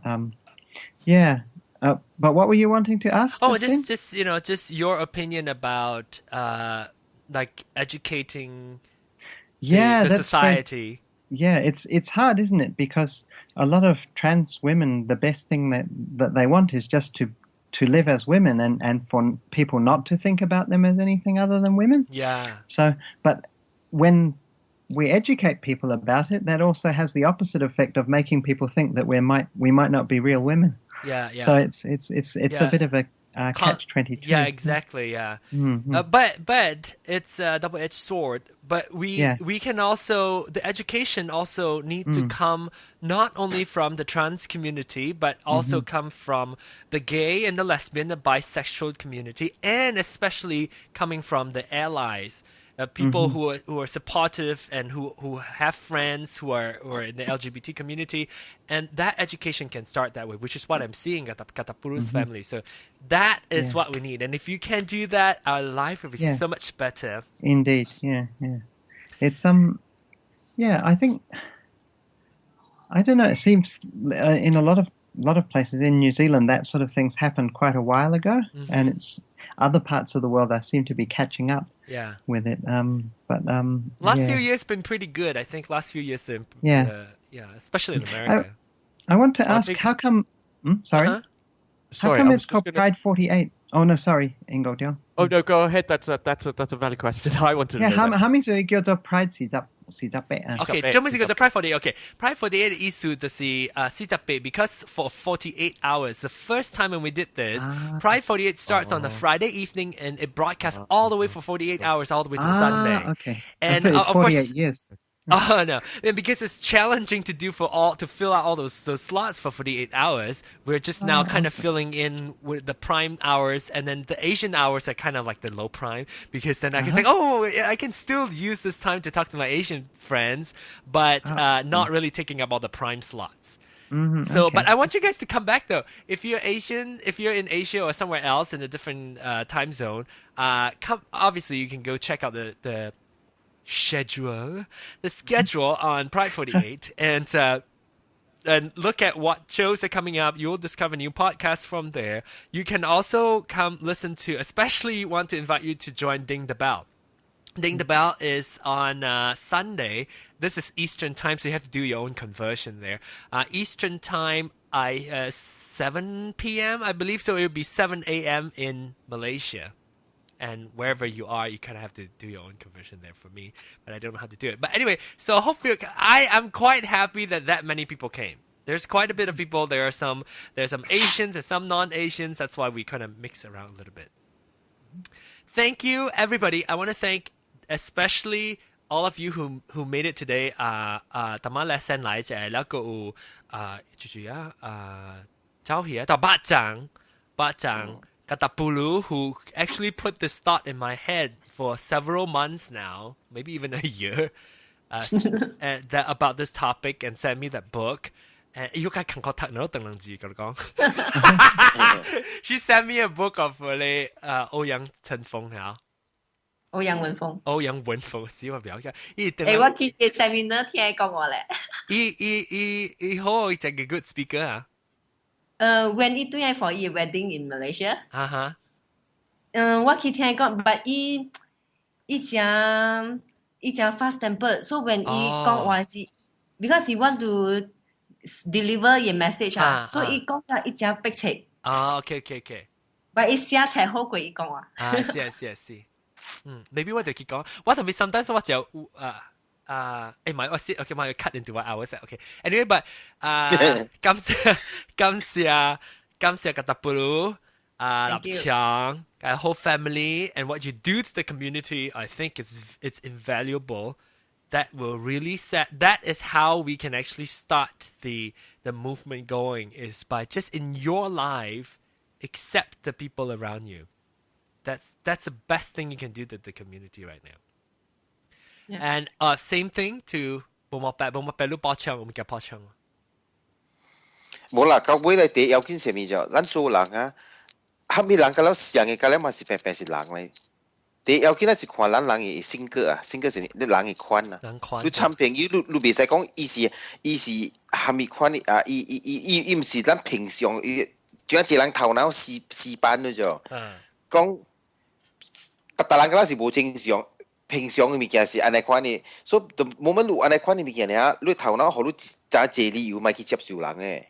yeah. But what were you wanting to ask? Oh, just your opinion about like educating the that's society. It's hard, isn't it? Because a lot of trans women, the best thing that they want is just to live as women and for people not to think about them as anything other than women. Yeah. So, but when we educate people about it, that also has the opposite effect of making people think that we might not be real women. Yeah. So it's a bit of a catch-22. Yeah, exactly. Yeah. Mm-hmm. But it's a double-edged sword. But we can also, the education also need to come not only from the trans community, but also come from the gay and the lesbian, the bisexual community, and especially coming from the allies. People who are supportive and who have friends who are in the LGBT community, and that education can start that way, which is what I'm seeing at Katakpuru's family. So that is what we need, and if you can do that, our life will be so much better. Indeed, it's I think, I don't know. It seems in a lot of places in New Zealand that sort of things happened quite a while ago, and it's other parts of the world that seem to be catching up. With it, last few years been pretty good. I think last few years, especially in America. I want to ask, how come? Sorry, how come it's called Pride 48? Oh no, sorry, Ingo Tiong. Oh no, go ahead. That's a valid question. I wanted to know. how many叫做 Pride 48? Okay, 做咩事叫做 Pride 48? Okay, Pride 48 的意思就是48 because for 48 hours. The first time when we did this, Pride 48 starts on a Friday evening and it broadcasts all the way for 48 hours, all the way to Sunday. Okay. And of 48 course, years. Oh no! And because it's challenging to do to fill out all those slots for 48 hours, we're just now kind of filling in with the prime hours, and then the Asian hours are kind of like the low prime, because then I can say, I can still use this time to talk to my Asian friends, but not really taking up all the prime slots. So, but I want you guys to come back though. If you're Asian, if you're in Asia or somewhere else in a different time zone, obviously you can go check out the schedule on Pride 48 and look at what shows are coming up. You'll discover new podcasts from there. You can also come listen to, especially want to invite you to join Ding the Bell. Ding the Bell is on Sunday. This is Eastern time, so you have to do your own conversion there. Eastern time, 7 p.m. I believe, so it will be 7 a.m. in Malaysia. And wherever you are, you kind of have to do your own conversion there for me. But I don't know how to do it. But anyway, so hopefully, I am quite happy that many people came. There's quite a bit of people. There's some Asians and some non-Asians. That's why we kind of mix around a little bit. Thank you, everybody. I want to thank especially all of you who made it today. 特晚 Lesen 嚟就係一個周hier到八張 Katakpuru, who actually put this thought in my head for several months now, maybe even a year, about this topic, and sent me that book. And she sent me a book of 歐陽振鋒嚇。歐陽文峰。歐陽文峰，死我表嘅。我見嘅 seminar 聽講我咧。he 好一個 good speaker 啊。when it doing for a wedding in Malaysia. 我去聽講 but 一隻 fast temper. So when 講話是 because he want to deliver your message 所以講到一隻逼切。okay. But 一寫出好過伊講話。I see. Maybe 我哋結講，我同你 sometimes 我就my cut into what I was at. Okay. Anyway, but 感謝 Katakpuru, Chang, our whole family, and what you do to the community. I think it's invaluable. That will really that is how we can actually start the movement going, is by just in your life accept the people around you. That's the best thing you can do to the community right now. Yeah. And same thing to 冇乜包槍，我們叫包槍。冇啦，到尾嚟第有件事咪就，咱做人啊，後面人個老上嘅個咧嘛是白是人嚟。第有件咧是看人嘅性格啊，性格是你人嘅款啊。你參朋友，你別使講，伊是後面款啊，伊唔是咱平常，仲有一人頭腦死板咗，講，但人個咧是無正常。平常嘅物件是安尼款嘅，所以冇乜路安尼款嘅物件咧，你頭腦好你揸借理由咪去接受人嘅。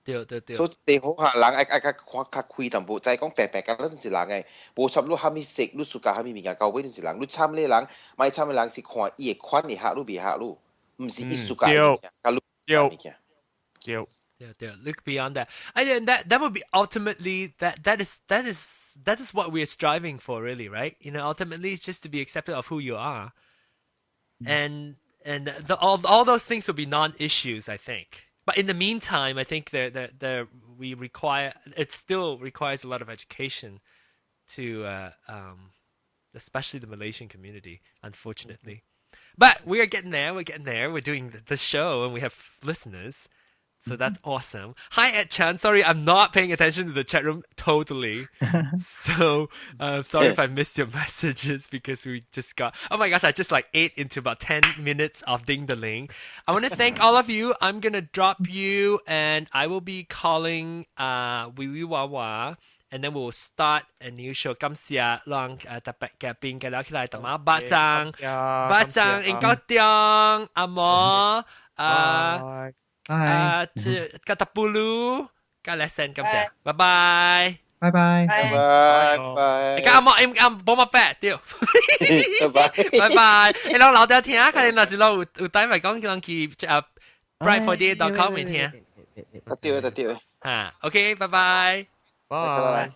對。所以最好下人愛較開淡薄，就係講白白咁，嗰是人嘅，無插你蝦米色，你暑假蝦米物件，到尾都是人，你參你人，咪參你人是看伊嘅款嘅客，你別客路，唔是伊暑假嘅物件，甲你物件。Look beyond that. I think that would be ultimately that is what we're striving for, really, right? Ultimately, it's just to be accepted of who you are, and all those things will be non-issues, I think. But in the meantime, I think it still requires a lot of education to, especially the Malaysian community, unfortunately. But we are getting there. We're doing the show, and we have listeners. So that's awesome. Hi, Ed Chan. Sorry, I'm not paying attention to the chat room totally. So sorry if I missed your messages because we just got... Oh my gosh, I just ate into about 10 minutes of Ding the Ling. I want to thank all of you. I'm going to drop you and I will be calling Wee Wee Wah Wah. And then we'll start a new show. 感謝讓特別嘉賓嘅聊起來，同埋巴掌應該點阿摩Katakpuru 加 Lesen 感謝，拜拜。拜拜。拜。而家阿摩幫我白掉。拜拜。你攞留掉聽，佢哋那時攞有帶埋講佢去brightforday.com 嚟聽。得掉。OK，拜拜。拜。